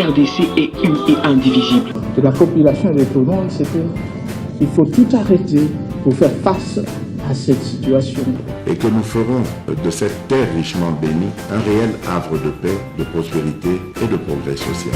RDC est une et indivisible. De la population et de tout le monde, c'est qu'il faut tout arrêter pour faire face à cette situation. Et que nous ferons de cette terre richement bénie un réel havre de paix, de prospérité et de progrès social.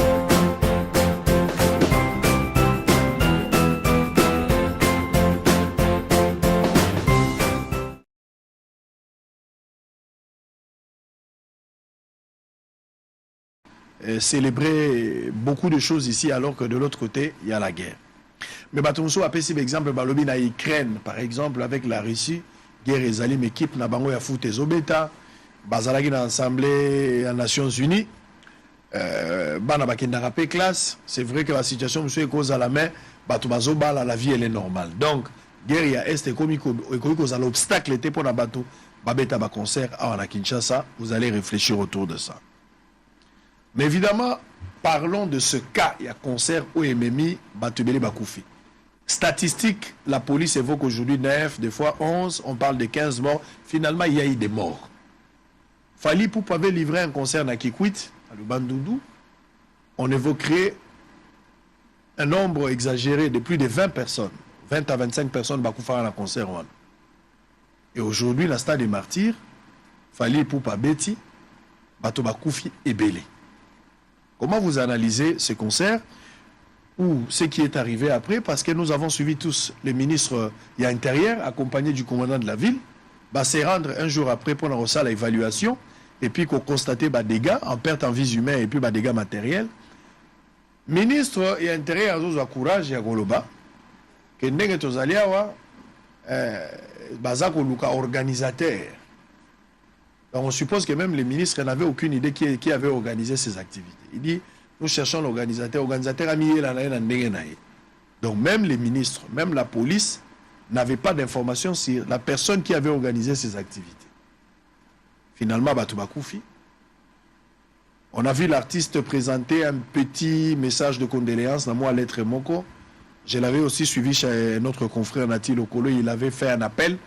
Célébrer beaucoup de choses ici alors que de l'autre côté, il y a la guerre. Mais Batumso a pris exemple balobi na Ukraine, par exemple, avec la Russie, guerre ezali équipe na bango ya foot ezobeta, bazalaki na assemblée des Nations Unies, bana bakendaka pe classe, c'est vrai que la situation monsieur est cause à la main, bato bazobala la vie elle est normale. Donc guerre ya est ekomi cause à l'obstacle était pour na bato babeta ba concert à Kinshasa, vous allez réfléchir autour de ça. Mais évidemment, parlons de ce cas, il y a concert au MMI, Batubele Bakoufi. Statistique, la police évoque aujourd'hui 9, des fois 11, on parle de 15 morts. Finalement, il y a eu des morts. Fali Poup avait livré un concert à Kikwit, à Lubandoudou. On évoquerait un nombre exagéré de plus de 20 personnes. 20 à 25 personnes Bakoufa à un concert. Et aujourd'hui, la stade des martyrs, Fali Poup a Betty, Bato Bakoufi et Belé. Comment vous analysez ce concert ou ce qui est arrivé après? Parce que nous avons suivi tous les ministres intérieurs, accompagnés du commandant de la ville, se rendre un jour après pour lancer l'évaluation et puis qu'on constate des dégâts en perte en vies humaines et puis des dégâts matériels. Ministre et intérieur ont courage et Goloba que ndenge tozaliawa bazako luka organisateur. Donc on suppose que même les ministres n'avaient aucune idée qui avait organisé ces activités. Il dit, nous cherchons l'organisateur. L'organisateur a mis la. Donc même les ministres, même la police, n'avaient pas d'informations sur la personne qui avait organisé ces activités. Finalement, Batou Bakoufi, on a vu l'artiste présenter un petit message de condoléances dans moi, Lettre Moko. Je l'avais aussi suivi chez notre confrère Nati Lokolo. Il avait fait un appel.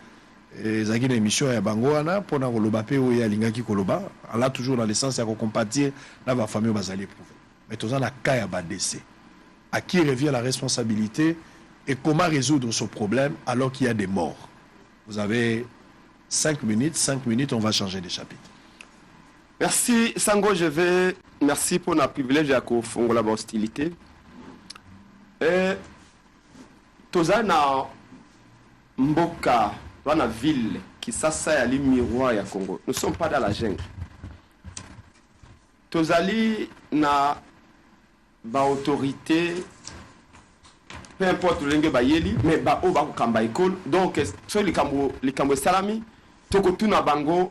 Zaki une émission à Bangoana pour na koloba pe o ya lingaki koloba là toujours dans le sens à compatir dans la famille bazali éprouver mais tous en a cas à décès à qui revient la responsabilité et comment résoudre ce problème alors qu'il y a des morts. Vous avez 5 minutes on va changer de chapitre. Merci Sango, merci pour notre privilège à la hostilité et tous en mboka dans la ville qui s'assaille à l'île miroir ya Congo. Nous ne sommes pas dans la jungle. Tozali na ba autorité, peu importe le langue bayeli, mais ba o ba kamba école. Donc sur les kambo salami, toko tuna bango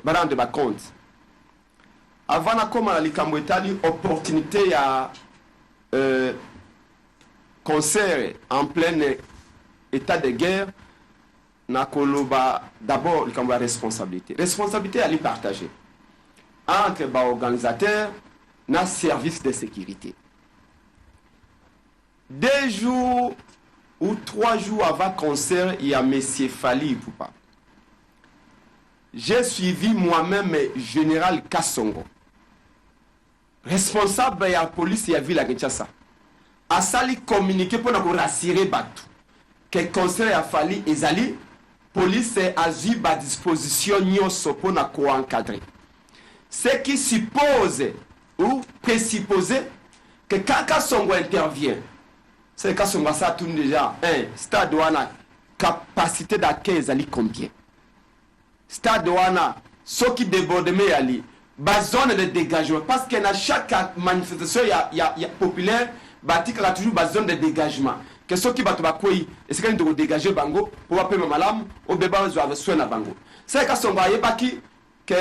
barande ba compte. Avant na comme la likambo etali opportunité ya concert en plein état de guerre. D'abord, il y a une responsabilité. Responsabilité à les partager entre les organisateurs et les services de sécurité. 2 jours ou 3 jours avant le concert, il y a M. Fali Poupa. J'ai suivi moi-même le général Kassongo, responsable de la police et de la ville de Kinshasa. A sali communiqué pour nous rassurer Batou que le concert a fallu ezali. Police a eu à disposition pour nous encadrer. Ce qui suppose ou présuppose que quand Kassongo intervient, c'est que Kassongo ça tourne déjà un stade où on a capacité d'accueil combien. Stade où on a ce qui déborde mais ali, zone de dégagement parce que dans chaque manifestation il y a populaire, il y a toujours zone de dégagement. Que ceux qui battent bakoi et ce qu'ils doivent dégager bango pour appeler malam au bébé doivent soigner bango. C'est que son baye baki que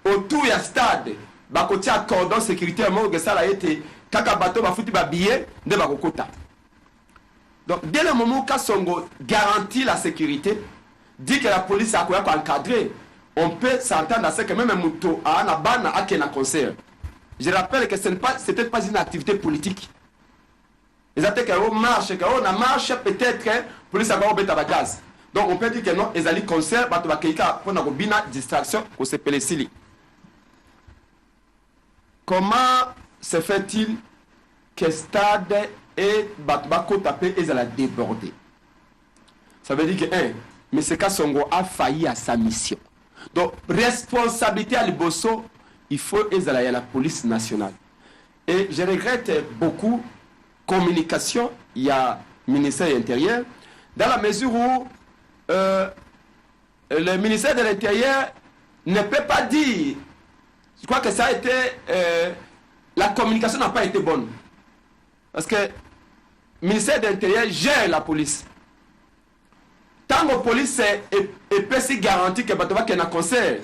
autour du stade bakoti à cordon sécuritaire mo que ça a été kaka bateau ba futi ba billet de bakokota. Donc dès le moment où Kassongo garantit la sécurité, dit que la police a quoi encadrer, on peut s'entendre à ce que même un moto a un ban à un concert. Je rappelle que c'était pas une activité politique. Ils ont dit qu'on marche, qu'on marche peut-être pour les savoir au gaz. Donc on peut dire que non, ils allaient concert, pour une distraction, qu'on s'appelle Sili. Comment se fait-il que stade et Batubako tapé et ça l'a débordé? Ça veut dire que, M. Kassongo a failli à sa mission. Donc, responsabilité à Liboso, il faut aller à la police nationale. Et je regrette beaucoup communication, il y a ministère de l'Intérieur, dans la mesure où le ministère de l'Intérieur ne peut pas dire, je crois que ça a été, la communication n'a pas été bonne. Parce que le ministère de l'Intérieur gère la police. Tant que la police est si garantie que le conseil,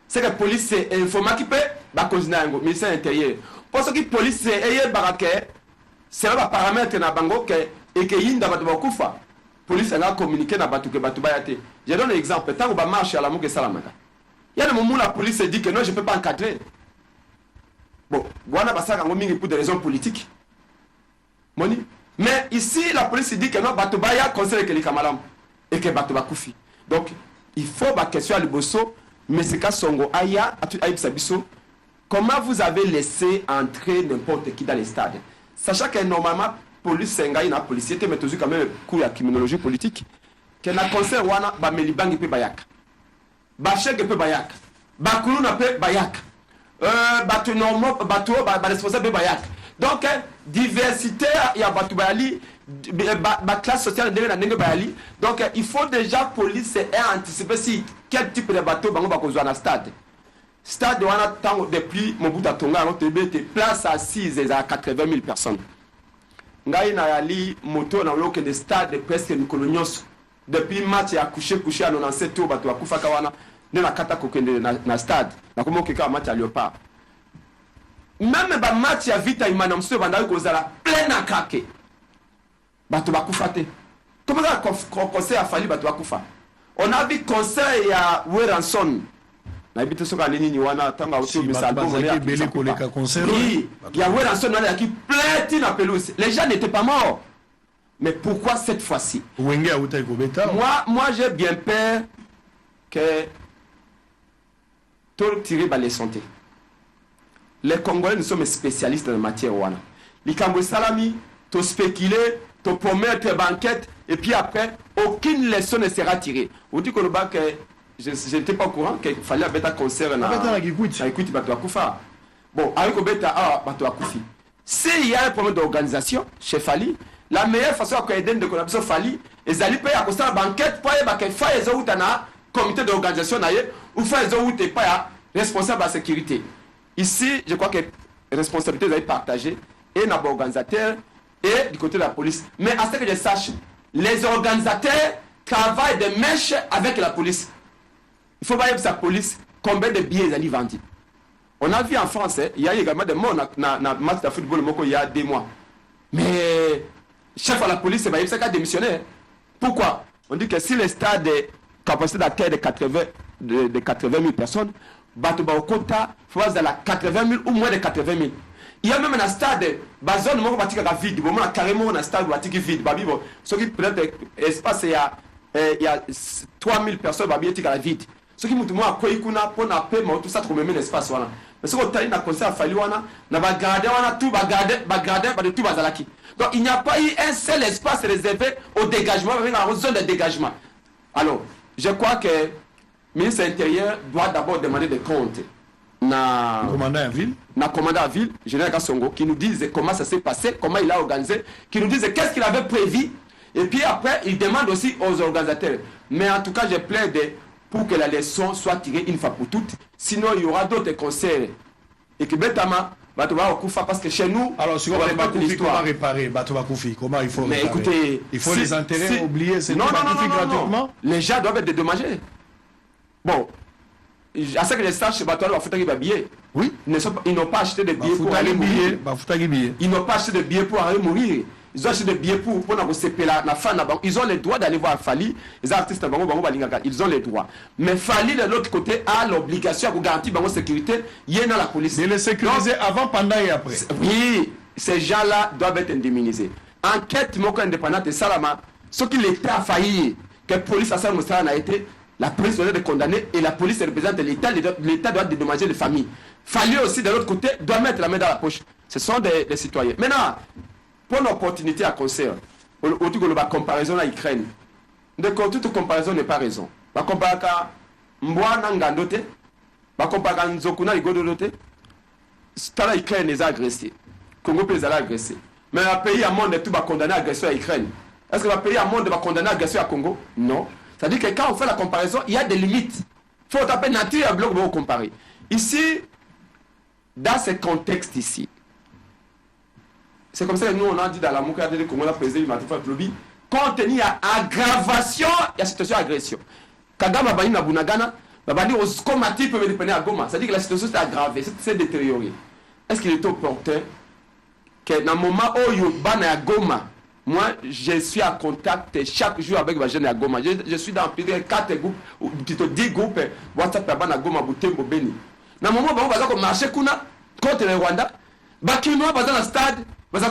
c'est que la police est informée qui peut continuer le ministère de l'Intérieur. Parce que la police est baraquée, c'est un paramètre dans bango et que yinda batu bakufa. Police a communiqué na batu que batu bayate. Je donne un exemple. Tant que marche à la mouke salamaka. Il y a des moments où la police dit que non, je ne peux pas encadrer. Bon, voilà parce que pour des raisons politiques. Moni. Mais ici, la police dit que non, batu baya conseille que les kamalam et que batu bakufi. Donc, il faut ma question à Liboso, mais c'est qu'à Songo Aya, à Sabiso. Comment vous avez laissé entrer n'importe qui dans les stades? Sachant que normalement, police c'est une policier, mais toujours quand même cours de criminologie politique. Que na conseil wana ba melibangi pe bayaka. Ba chèque pe bayaka. Ba kuluna pe bayaka. Batu normal batu ba responsable pe bayaka. Donc diversité il y a batu bayali ba classe sociale de na ndenge bayali. Donc il faut déjà police et anticiper si quel type de bateau bango ba kozwa na stade. Stade wana tango depuis Mobutu Tonga on te place assise à 80 000 personnes. Ngai na yali moto na loke de stade presque mikolonyos depuis match ya coucher à 97 tour bato akufa kawana ne na kata kokende na stade na komo keka match ya Léopard. Même ba match ya Vita Imana mso banda kozala plein à craquer. Bato bakufa te. Comment ça conseil a fallu bato bakufa. On a vu conseil ya Weranson. Na bité soka nini wana tanga auto misal bon il y a Weranson là qui plaît na pelouse. Les gens n'étaient pas morts. Mais pourquoi cette fois-ci? Moi j'ai bien peur que tout tirer par les santé. Les Congolais nous sommes spécialistes en matière wana. Les Cambodgiens salami, to spéculer, to promettre banquette et puis après aucune leçon ne sera tirée. Vous dites que le bac je n'étais pas au courant qu'il fallait un concert na Kikuiti bato akufa. Bon, avec Obeta bato akufi. S'il y a un problème d'organisation chez Fali, la meilleure façon à aider de connaître Fali, ils allaient payer à cause de la banquette pour faire les autres comité d'organisation ou faire les autres pas responsable de la sécurité. Ici, je crois que la responsabilité doit être partagée et dans l'organisateur et du côté de la police. Mais à ce que je sache, les organisateurs travaillent de mèche avec la police. Il faut voir sa police combien de billets ils allaient vendre. On a vu en France, il y a également des morts dans match de football il y a 2 mois. Mais chef de la police, il a démissionné. Pourquoi? On dit que si le stade est capacité d'accueil de 80 000 personnes, au quota, il faut avoir 80 000 ou moins de 80 000. Il y a même un stade, la zone vide, il y a carrément un stade vide. Ce qui peut être espace, il y a 3 000 personnes qui sont vide. Ce qui m'a dit que pour na paix tout ça trouver un espace voilà mais ce qu'on t'a dit na conseil a fallu wana na ba garder wana tout ba garder de tout bazalaki. Donc il n'y a pas eu un seul espace réservé au dégagement avec la zone de dégagement. Alors je crois que le ministre de l'Intérieur doit d'abord demander des comptes na commandant à ville général Kassongo qui nous dise comment ça s'est passé, comment il a organisé, qui nous dise qu'est-ce qu'il avait prévu et puis après il demande aussi aux organisateurs. Mais en tout cas je plaide pour que la leçon soit tirée une fois pour toutes. Sinon, il y aura d'autres concerts. Et que Betama, parce que chez nous, alors, si on va comment réparer comment il faut mais réparer? Écoutez, il faut les enterrer, oublier, c'est non, gratuitement. Les gens doivent être dédommagés. Bon, à ce que je sache, oui. Ils n'ont pas acheté de billets pour aller mourir. Ils n'ont pas acheté de billets pour aller mourir. Ils ont acheté des billets pour la fin. Ils ont le droit d'aller voir Fali. Les artistes, ils ont le droit. Mais Fali, de l'autre côté, a l'obligation de garantir la sécurité. Il y a dans la police. Et les sécuriser avant, pendant et après. Oui, ces gens-là doivent être indemnisés. Enquête indépendante et Salama, ce qui l'État a failli, que la police a été, la police doit être condamnée et la police représente l'État. L'État doit dédommager les familles. Fali aussi, de l'autre côté, doit mettre la main dans la poche. Ce sont des citoyens. Maintenant, pour l'opportunité à concert, au-dessus de la comparaison à l'Ukraine, toute comparaison n'est pas raison. La comparaison Mbwana Ngandote, la comparaison Nzokuna Igodote, c'est l'Ukraine les a agressés. Congo peut les agresser. Mais le pays à monde tout va condamner l'agression à l'Ukraine. Est-ce que le pays à monde va condamner l'agression à Congo? Non. C'est-à-dire que quand on fait la comparaison, il y a des limites. Il faut taper nature et bloc pour comparer. Ici, dans ce contexte ici, c'est comme ça que nous on a dit dans la Mouka de Congo, la présidente du Matifat Lobby, compte tenu à aggravation de la situation d'agression. Kagame Bani na Bunagana, Bani au comati peut dépendre à Goma. C'est-à-dire que la situation s'est aggravée, s'est détériorée. Est-ce qu'il est opportun que dans le moment où il y a Goma, moi je suis en contact chaque jour avec les jeunes à Goma. Je suis dans plus de 4 groupes, ou plutôt 10 groupes WhatsApp à Goma, Boutembo, Beni. Dans le moment où on va marcher contre le Rwanda, Bakinois va dans le stade. La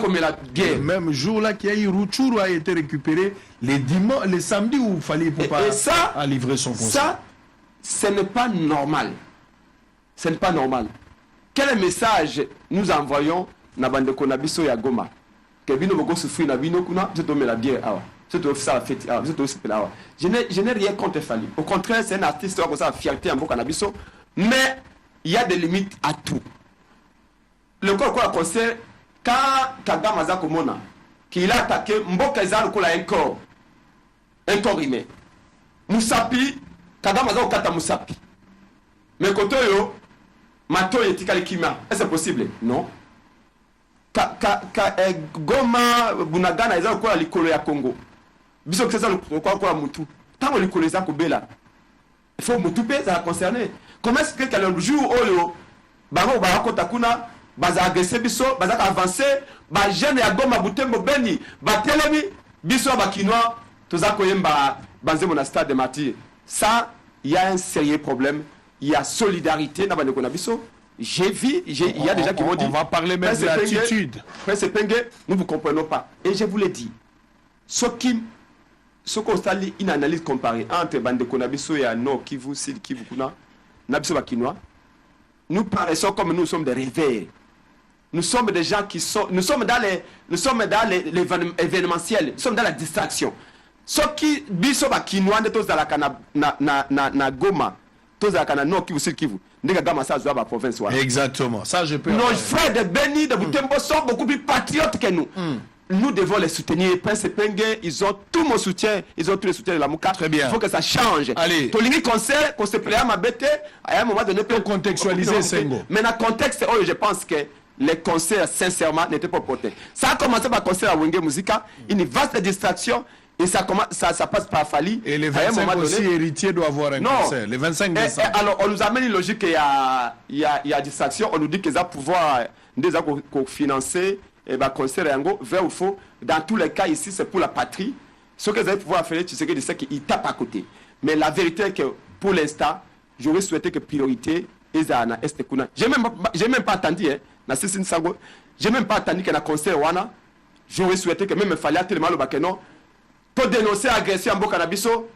guerre. Le même jour là qu'il y a eu Rutshuru a été récupéré les samedis où il fallait pour pas ça, à livrer son conseil. Ça, ce n'est pas normal. Ce n'est pas normal. Quel message nous envoyons na bande konabiso ya Goma? Que bino bogo souffrir na bino kuna, je te mets la bière awa. Je te fais la fête awa, je te fais awa. Je n'ai rien contre Fali. Au contraire, c'est un artiste qui a ça fierté en boka nabiso, mais il y a des limites à tout. Le corps quoi concert quand Kagame Azako Mona, qu'il a attaqué Mboka Ezal Kola un corps humain. Moussapi, Kagame Azako Kata Moussapi. Mais côté yo, Mato Yetikali Kima, est-ce possible? Non. Goma Bunagana Ezal Kola Likolo ya Congo. Biso Kesa Kola Moutou. Tant que Likolo Ezal Kobela, il faut Moutou Pe, ça a concerné. Comment est-ce que le jour où yo, Bango Barako Takuna, baza agressé biso baza avancé ba jeune ya Goma Butembo Beni ba telemi biso ba kinois toza koyemba banze mon stade de martyr. Ça il y a un sérieux problème, il y a solidarité dans bande kona biso. J'ai vu il y a des gens qui vont dire on va parler même de l'attitude. Prince Penge, nous vous comprenons pas et je vous l'ai dit. Ce qu'on stali une analyse comparée entre bande kona biso et Nord Kivu Sud Kivu kuna na biso ba kinois. Nous paraissons comme nous sommes des rêveurs. Nous sommes des gens qui sont... Nous sommes dans l'événementiel. Nous sommes dans la distraction. Ce qui... Biso ba kinois de tous dans la na Goma. Tous dans la Nord Kivu, Sud Kivu. Ndega Gama sa zoa ba province. Exactement. Ça, je peux... Nos frères de Beni, de Butembo sont beaucoup plus patriotes que nous. Nous devons les soutenir. Prince Penge, ils ont tout mon soutien. Ils ont tout le soutien de la Mouka. Très bien. Il faut que ça change. Allez. Tolini conseil, qu'on se plaît à ma bête, à un moment donné, pour contextualiser Sengo. Mais dans le contexte, je pense que les concerts, sincèrement, n'étaient pas portés. Ça a commencé par le concert à Wenge Musica, une vaste distraction, et ça passe par Fali. Et les 25 aussi héritiers doivent avoir un concert. Les 25 décembre. Alors, on nous amène une logique qu'il y a distraction. On nous dit qu'ils ont pouvoir financer le concert vers ou faux. Dans tous les cas, ici, c'est pour la patrie. Ce que vous allez pouvoir faire, tu sais qu'ils tapent à côté. Mais la vérité est que, pour l'instant, j'aurais souhaité que priorité, Ezana, Estekuna. J'ai même pas attendu, j'ai même pas attendu qu'il y ait un concert wana. J'aurais souhaité que même il fallait tellement le bakeno pour dénoncer l'agression en Bokanabiso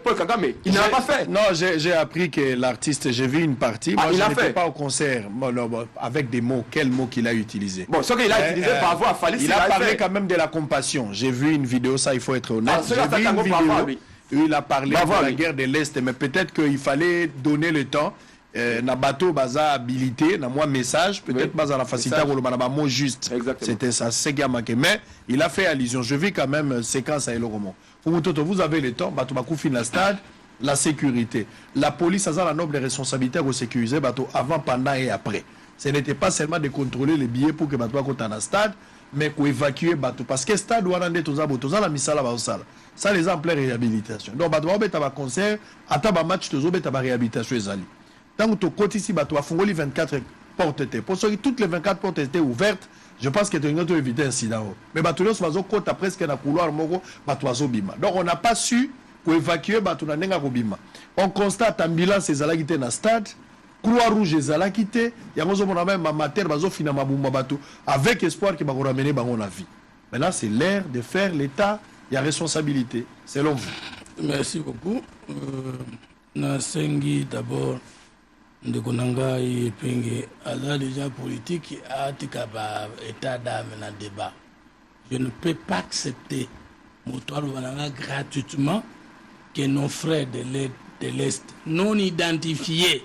Paul Kagame. Il n'a pas fait. Non, j'ai appris que l'artiste, j'ai vu une partie. Moi, je n'étais pas au concert. Avec des mots, quels mots qu'il a utilisés. Bon, ce qu'il a utilisé par rapport à Fali, il a parlé quand même de la compassion. J'ai vu une vidéo, ça, il faut être honnête. J'ai vu une vidéo où il a parlé de la guerre de l'Est, mais peut-être qu'il fallait donner le temps. Na bateau baza habilité na moi message peut-être pas à la facilité à mot juste. C'était ça, c'est qui mais il a fait allusion. Je vis quand même séquence à Eloromo. Vous avez le temps, bateau bakou fin la stade, la sécurité, la police a la noble responsabilité de sécuriser bateau avant, pendant et après. Ce n'était pas seulement de contrôler les billets pour que bateau soit dans le stade, mais pour évacuer bateau parce que stade doit rendre tous à la misala ba osala. Ça les en pleine réhabilitation. Donc bateau ba beta ba concert, ata ba match tozo beta ba réhabilitation ezali. Tant que tu ici, tu as fongoli 24 portes. Pour ceux qui toutes les 24 portes étaient ouvertes, je pense que tu as évité un incident. Mais tu as presque un couloir, donc on n'a pas su évacuer on constate ambulance et zala quitté dans le stade, Croix-Rouge et zala quitté, il y a même amateur avec espoir que va ramener la vie. Maintenant, c'est l'heure de faire l'État, il y a responsabilité, selon vous. Merci beaucoup. Nasengi d'abord. ndeko nanga epenge aza déjà politique atika ba état d'âme na débat. Je ne peux pas accepter moto alobana gratuitement que nos frères de l'Est non identifiés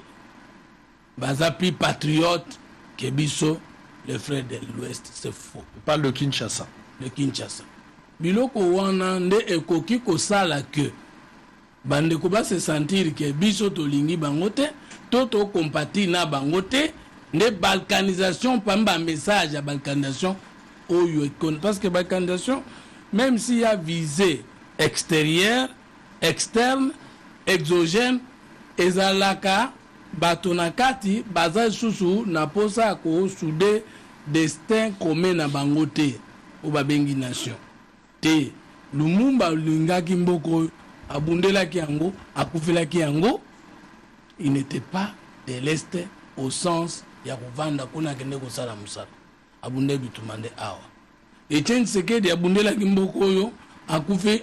baza plus patriotes que biso les frères de l'Ouest. C'est faux. On parle de Kinshasa. De Kinshasa. Biloko wana nde ekoki kosala que bandeko ba se sentir que biso tolingi bangote toto compati na bangote nde balkanisation pamba message à balkanisation oyo parce que balkanisation même s'il y a visée extérieure, externe, exogène, ezalaka batonakati baza susu na posa ko soude destin commun na bangote o babengi nation. Te Lumumba lingaki mboko abundelaki yango akufelaki yango, il n'était pas de l'Est au sens ya kovanda kuna kende kosala musala abunde bitumande awa. Etienne Tshisekedi abundelaki mboko oyo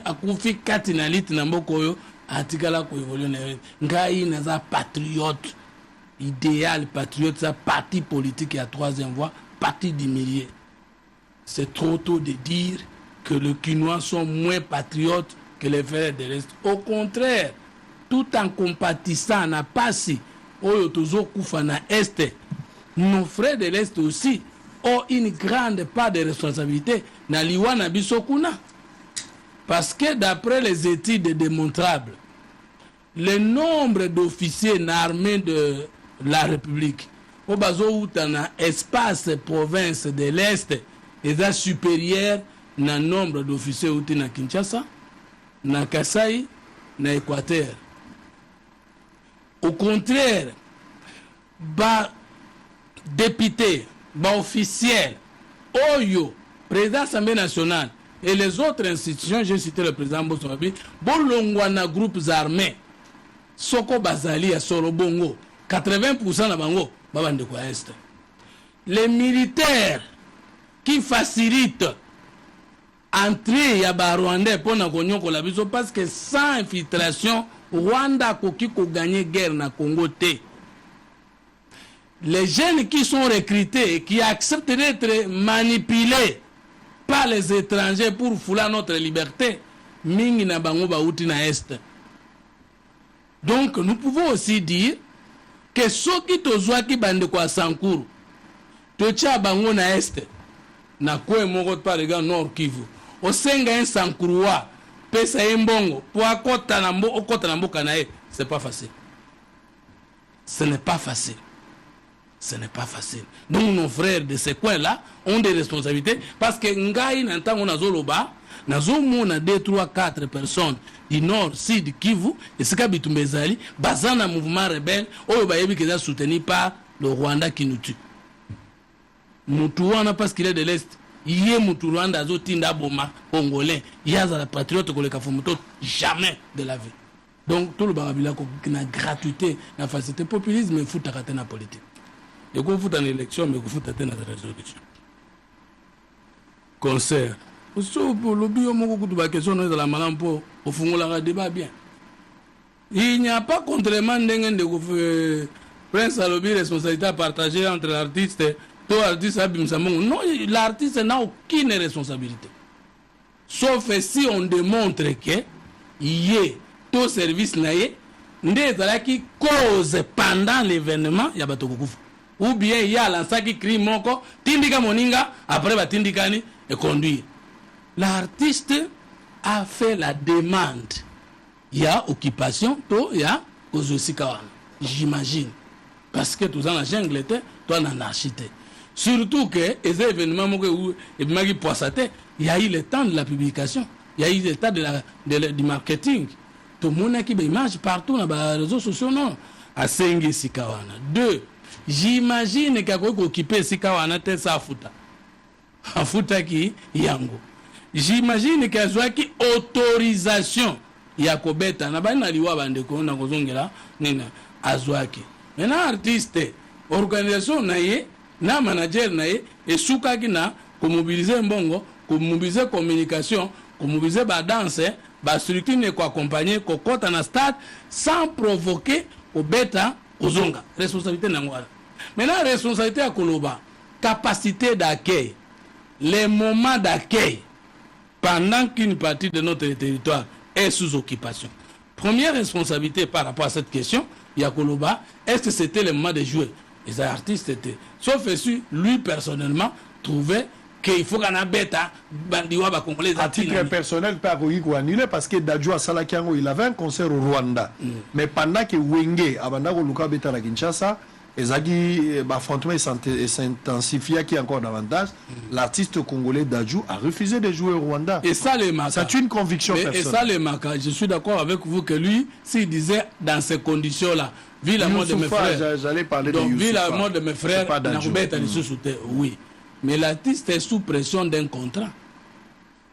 akufi kati na liti na mboko oyo atikala ko évoluer na ngai naza patriote idéal, patriote sa parti politique à troisième voie, parti du milieu. C'est trop tôt de dire que les Kinois sont moins patriotes que les frères de l'Est. Au contraire, tout en compatissant na passé oyo tozo kufa na Est, nos frères de l'Est aussi ont une grande part de responsabilité na liwa na biso kuna. Parce que d'après les études démontrables, le nombre d'officiers dans l'armée de la République au bazo dans espace province de l'Est est supérieur au nombre d'officiers outi na Kinshasa, na Kasai, na Équateur. Au contraire, ba député, ba officiel, oyo, président de l'Assemblée nationale et les autres institutions, j'ai cité le président Bossonabi, bolongwana groupes armés, soko bazali ya Sorobongo, 80% na bango, babande kwa Est. Les militaires qui facilitent entrée ya ba Rwandais pour na konyoko la biso parce que sans infiltration, Rwanda koki ko gagner guerre na Congo te. Les jeunes qui sont recrutés et qui acceptent d'être manipulés par les étrangers pour fouler notre liberté, mingi na bango ba uti na Est. Donc nous pouvons aussi dire que ceux qui tozwaki bande kwa Sankuru, tocha bango na Est, na kwe moko par exemple Nord Kivu, osenga un Sankuruwa, pesa mbongo, pour akota na mboka na ye, c'est pas facile. Ce n'est pas facile. Ce n'est pas facile. Donc nos frères de ces coins-là ont des responsabilités parce que ngai nantango nazoloba, nazomona 2, 3, 4 personnes du nord, sud, Kivu, et ce kabitumbezali, bazana mouvement rebelle, oyo bayebi keza soutenu par le Rwanda qui nous tue. Mutuana parce qu'il est de l'Est, yé Mutuanda zotinda boma, congolais, yaza la patriote koleka fomuto, jamais de la vie. Donc tout le barabila qui na gratuité, na facilité, populisme et fout à la politique. Et qu'on fout en élection, mais qu'on fout à la résolution. Concert. Pour le bio, mon de question dans la malampo, au fond, la débat bien. Il n'y a pas contrairement de Prince Alobi responsabilité partagée entre l'artiste et tout artiste. Non, l'artiste n'a aucune responsabilité. Sauf si on démontre que il y a tout service naïe, qui cause pendant l'événement, il y a pas ou bien il y a l'ensa qui crie moko, tindika moninga, après va tindikani et conduire. L'artiste a fait la demande. Il y a occupation, il y a Kozosikawan. J'imagine. Parce que tout ça, la jungle était, toi, en architecte. Surtout que les événements, il y a eu le temps de la publication, il y a eu le temps du marketing. Tout le monde qui a image partout dans les réseaux sociaux, non. À Sengi Sikawana. 2. J'imagine qu'il y a occupé Sikawana, c'est ça, Futa. Futa qui yango. J'imagine qu'il y a une autorisation. Il y a Kobeta. Na bana liwa bande ko na kozongela nina azwaki. Maintenant artiste, organisation naie, na manager naie et soukaki na ko mobiliser mbongo, ko mobiliser communication, ko mobiliser ba danse, ba structure ne ko accompagner ko kota na stade sans provoquer Kobeta ozonga responsabilité nango wana. Maintenant responsabilité à koloba capacité d'accueil, les moments d'accueil pendant qu'une partie de notre territoire est sous occupation. Première responsabilité par rapport à cette question, Yakoloba, est-ce que c'était le moment de jouer? Les artistes étaient. Sauf que lui, personnellement, trouvait qu'il faut qu'on ait bêta, bandiwa ba congolais. À titre personnel, pas qu'on annulé parce que Dadjo Salakiango, il avait un concert au Rwanda. Mais pendant que Wenge, Abandako Luka Beta la Kinshasa, l'affrontement s'intensifia qui encore davantage. L'artiste congolais Dadju a refusé de jouer au Rwanda. Et ça, les marques. C'est une conviction personnelle. Et ça, les marques. Je suis d'accord avec vous que lui, s'il disait dans ces conditions-là, vu la mort de mes frères. J'allais parler donc, de Youssoufa. Vu la mort de mes frères, oui. Mais l'artiste est sous pression d'un contrat.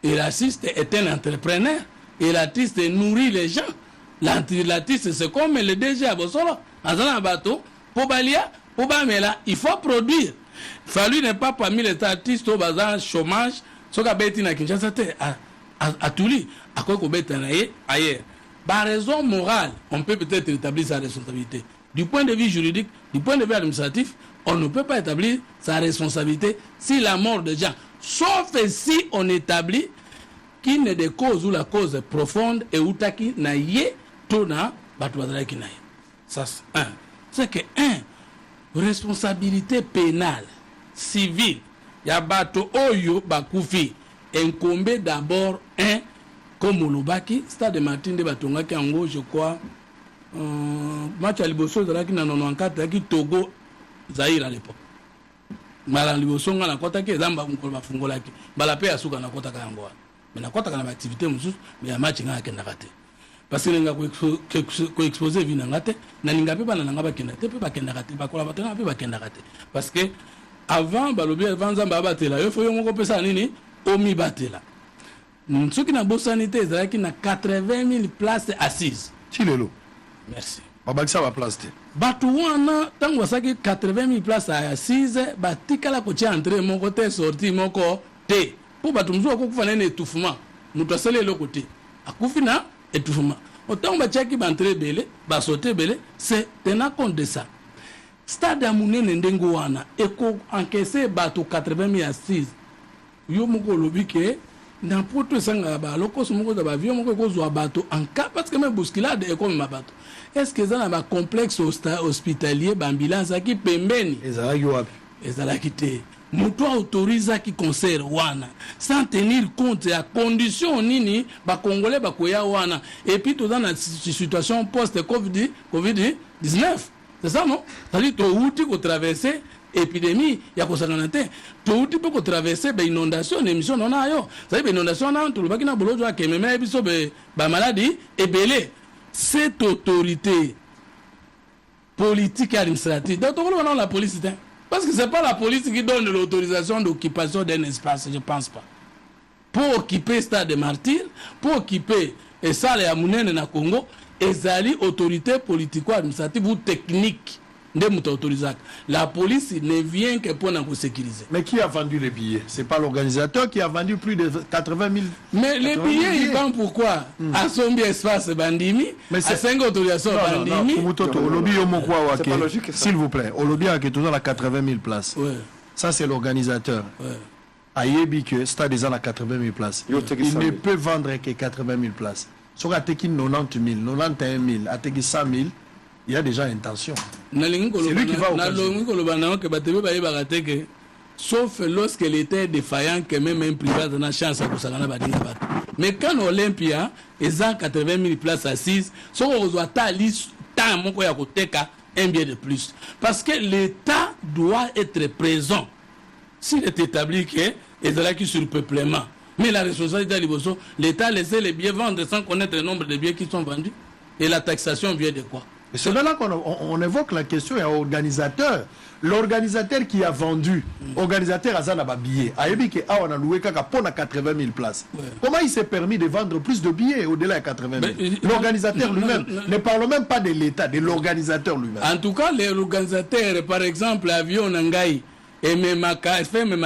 Et l'artiste est un entrepreneur. Et l'artiste nourrit les gens. L'artiste, c'est comme le DG à Bossolo. Dans un bateau. Il faut produire. Fallu n'est pas parmi les artistes au bazar chômage. Ce qu'a bêti na Kinshasa à Touli, à quoi qu'on bête ailleurs. Par raison morale, on peut peut-être établir sa responsabilité. Du point de vue juridique, du point de vue administratif, on ne peut pas établir sa responsabilité si la mort de gens, sauf si on établit qu'il n'est des causes ou la cause est profonde et où taki na yé tona batouadra ki na yé. Ça c'est un. C'est que responsabilité pénale, civile, yabato oyo bakufi, incombe d'abord comme Olobaki, stade de Martin de Batongaki en gros, je crois, match à Liboso de la qui n'a 94 qui Togo, Zaïre à l'époque. Mala Liboso na kota ki zamba mkolba fungolaki. Bala pe asuka na kota kangoa. Mais na kota kana activité mususu, mais ya match ngaka kenda kate. Parce que nga ko exposer vina ngate na ninga pe bana nga bakenda te pe bakenda kate bakola batena pe bakenda kate. Parce que avant balobi avant zamba batela yo fo yo moko pesa nini omi batela. Ce qui n'a pas sanité, c'est qu'il y a 80 000 places assises. Chilelo. Merci. Babakisa va place. Batouana, tant que ça 80 000 places assises, batika la coach entrée mon côté sorti mon corps té. Pour batumzo ko kufana un étouffement. Nous doit sceller le côté. Akufina étouffement. Autant bachaki bantre belé, ba sauter belé, c'est tenant compte de ça. Stade Amunene ndengo wana eko encaissé bato 80 000 assises. Yo moko lobi ke dans pour tout ça loko somoko da avion moko ko zo bato en cas parce que même bousculade est comme ma bato. Est-ce que ça na complexe hospitalier ambulance qui pembeni ezalaki wapi ezalaki te moto autoriza qui concert wana sans tenir compte ya condition nini ba congolais ba koya wana et puis tout dans la situation post covid 19 c'est ça non c'est-à-dire to outi ko traverser épidémie ya kosangana te to outi pe ko traverser ba inondation émission non ayo ça ba inondation na to lobaki na bolojo akememe biso ba maladie ebele. Cette autorité politique et administrative, donc on a la police, parce que ce n'est pas la police qui donne l'autorisation d'occupation d'un espace, je ne pense pas. Pour occuper Stade de Martyrs, pour occuper Salle et Amunene na Congo, ezali autorité politico-administrative ou technique. La police ne vient que pour nous sécuriser. Mais qui a vendu les billets? C'est pas l'organisateur qui a vendu plus de 80 000. Mais les billets, ils vendent pourquoi? À son espace bandimi, à 5 autorisations bandimi. C'est pas logique. S'il vous plaît, au lobby a toujours la 80 000 places. Ouais. Ça c'est l'organisateur. Ayebi que stade des à 80 000 places. Il ne peut vendre que 80 000 places. Sur a 90 000, 91 000, a 100 000. Il y a déjà intention. C'est lui qui va sauf lorsque l'État est défaillant, que même un privé a une chance à ça. Mais quand l'Olympia est à 80 000 places assises, si on reçoit un bien de plus. Parce que l'État doit être présent. S'il est établi qu'il y a un surpeuplement. Mais la responsabilité de l'État laisse les billets vendre sans connaître le nombre de billets qui sont vendus. Et la taxation vient de quoi? C'est là qu'on évoque la question à l'organisateur. L'organisateur qui a vendu, organisateur a un billet. A on a loué 80 000 places. Ouais. Comment il s'est permis de vendre plus de billets au-delà de 80 000? L'organisateur lui-même. Ne parle même pas de l'État, de l'organisateur lui-même. En tout cas, l'organisateur, par exemple, l'avion Nangaï, et même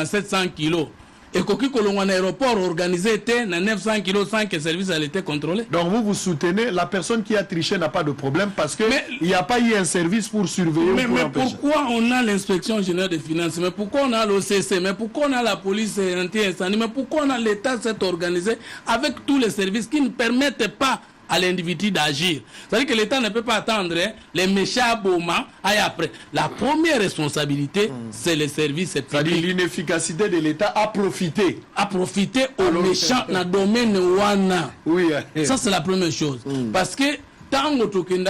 700 kilos. et koki kolongwa na aéroport organisé était na 900 kg sans que service a été contrôlé. Donc vous soutenez la personne qui a triché n'a pas de problème parce que il n'y a pas eu un service pour surveiller ou pour empêcher. Pourquoi on a l'inspection générale des finances, mais pourquoi on a l'OCC, mais pourquoi on a la police anti-incendie, mais pourquoi on a l'État s'est organisé avec tous les services qui ne permettent pas à l'individu d'agir. C'est-à-dire que l'État ne peut pas attendre les méchants moments et après. La première responsabilité, c'est les services publics. C'est-à-dire l'inefficacité de l'État à profiter. À profiter aux méchants dans le domaine wana. Oui. Ça, c'est la première chose. Parce que tant que tu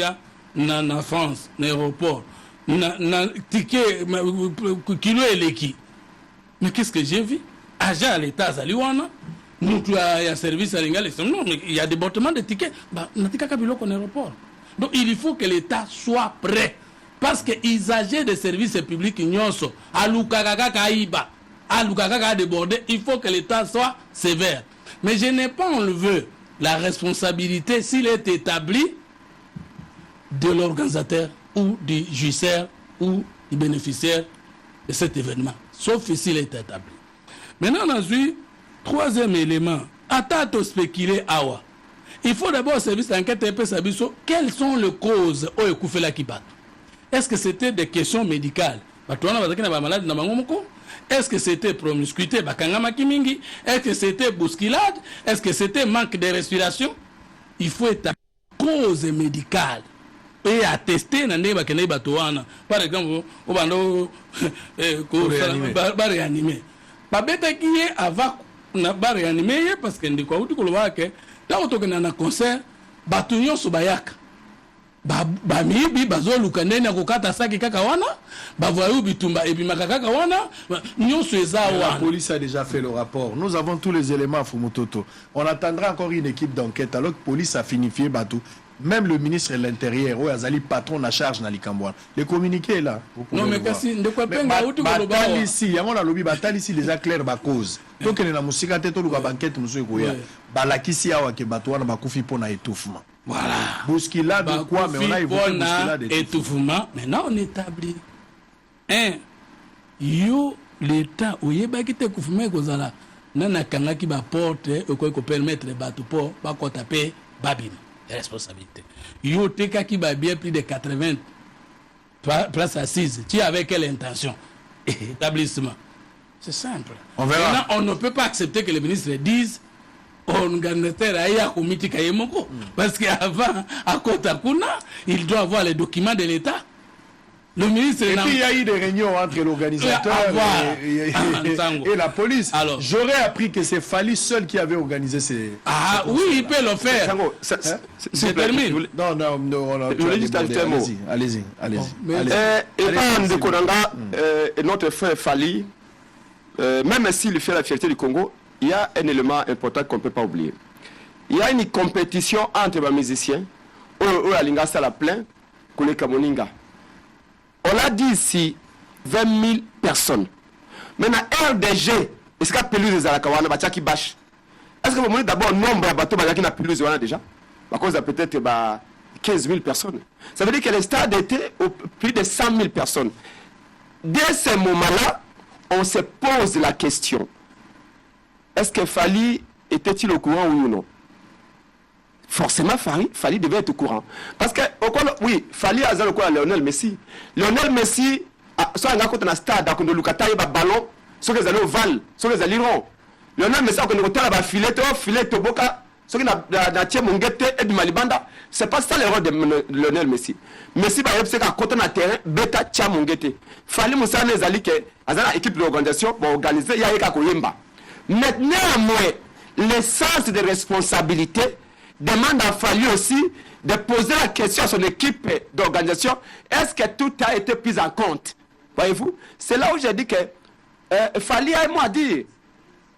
as na France, na aéroport, na ticket, kilo et l'équipe. Mais qu'est-ce que j'ai vu? Agent à l'État, Zaliwana. Nous, il y a service à l'Ingal, non, mais il y a débordement de tickets. On a tika kabilo en aéroport. Donc il faut que l'État soit prêt. Parce qu'ils agissent des services publics, nyonso, alukakaka kaiba, alukakaka débordé, il faut que l'État soit sévère. Mais je n'ai pas enlevé la responsabilité s'il est établi de l'organisateur ou du jouisseur ou du bénéficiaire de cet événement. Sauf s'il est établi. Maintenant, on a vu troisième élément, attends spéculer awa. Il faut d'abord service d'enquête et quelles sont les causes au Ekoufela Kibat. Est-ce que c'était des questions médicales? Est-ce que c'était promiscuité? Est-ce que c'était bousculade? Est-ce que c'était manque de respiration? Il faut établir cause médicale et attester par exemple, au bando réanimé. Avant na ba réanimé parce que ndiko uti koloba ke ta otokena na concert batu nyonso bayaka ba mibi bazoluka ndeni akokata saki kaka wana ba voyou bitumba ebimaka kaka wana nyonso eza wana. La police a déjà fait le rapport. Nous avons tous les éléments à Fumutoto. On attendra encore une équipe d'enquête alors que la police a finifié Batou. Même le ministre de l'Intérieur, Azali patron à charge dans l'Ikambouan. Le communiqué est là. Non, mais qu'est-ce que tu ici, il y a un lobby, bataille ici déjà clair ma cause. Donc il y a une musique à tête ou la banquette, nous sommes là. Balakisi awa ke batouana bakufi pour un étouffement. Voilà. Bousculade de quoi, mais on a évoqué bousculade d'étouffement. Maintenant on établit. Yo l'État, oyeba ki te koufoume kozala. Nana kanga ki ba porte, ko permettre batu pour ba ko taper babine. Responsabilité. Yo teka qui va bien plus de 80 places assises. Tu avec quelle intention? Établissement. C'est simple. On verra. Maintenant, on ne peut pas accepter que les ministres disent organisateur aya comité kayemoko parce qu'avant à Kotakuna, il doit avoir les documents de l'État. Le ministre et puis il y a eu des réunions entre l'organisateur et la police. Alors, j'aurais appris que c'est Fali seul qui avait organisé ces... Ah oui, il peut le faire. Je termine. Non, je voulais juste ajouter un mot. Allez-y. Et notre frère Fali, même s'il fait la fierté du Congo, il y a un élément important qu'on ne peut pas oublier. Il y a une compétition entre les musiciens, Alinga Sala plein, Kole Kamoninga. On l'a dit ici, 20 000 personnes. Maintenant, RDG, est-ce qu'il y a pelouse à la Kawana, Bachaki Bash? Est-ce que vous voulez d'abord le nombre de bateaux qui n'a pelouse déjà? À cause de peut-être 15 000 personnes. Ça veut dire que le stade était au plus de 100 000 personnes. Dès ce moment-là, on se pose la question. Est-ce que Fali était-il au courant, oui ou non? Forcément, Fali devait être au courant. Parce que, oui, Fali a le quoi Lionel Messi. Lionel Messi, soit un gars qui est dans le stade, quand il a un ballon, soit qu'ils allaient au Val, soit qu'ils allaient au Liron. Lionel Messi, quand il a un filet, Toboka, soit qu'il a un Mungete et du Malibanda. C'est pas ça l'erreur de Lionel Messi. Messi, c'est qu'à côté de terrain, Beta Tia Mungete. Fali Moussa Nezali, qui est l'équipe de l'organisation, pour organiser, il y a un Koyemba. Maintenant, l'essence de responsabilité demande à Fali aussi de poser la question à son équipe d'organisation. Est-ce que tout a été pris en compte? Voyez-vous? C'est là où j'ai dit que Fali a moi dit.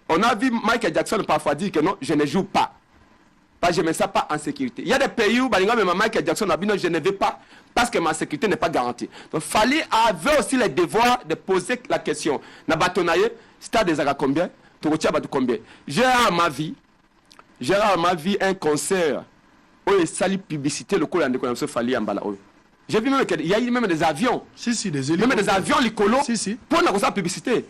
On a vu Michael Jackson parfois dire que non, je ne joue pas. Parce que je ne me sens pas en sécurité. Il y a des pays où Michael Jackson a dit non, je ne vais pas parce que ma sécurité n'est pas garantie. Donc Fali avait aussi le devoir de poser la question. Nabatonaye, stade des Aga combien? J'ai à ma vie un concert où il sali publicité le coup de Fali Ambala. J'ai vu même qu'il y a eu même des avions. Si, des même des avions licolo si. pour la publicité.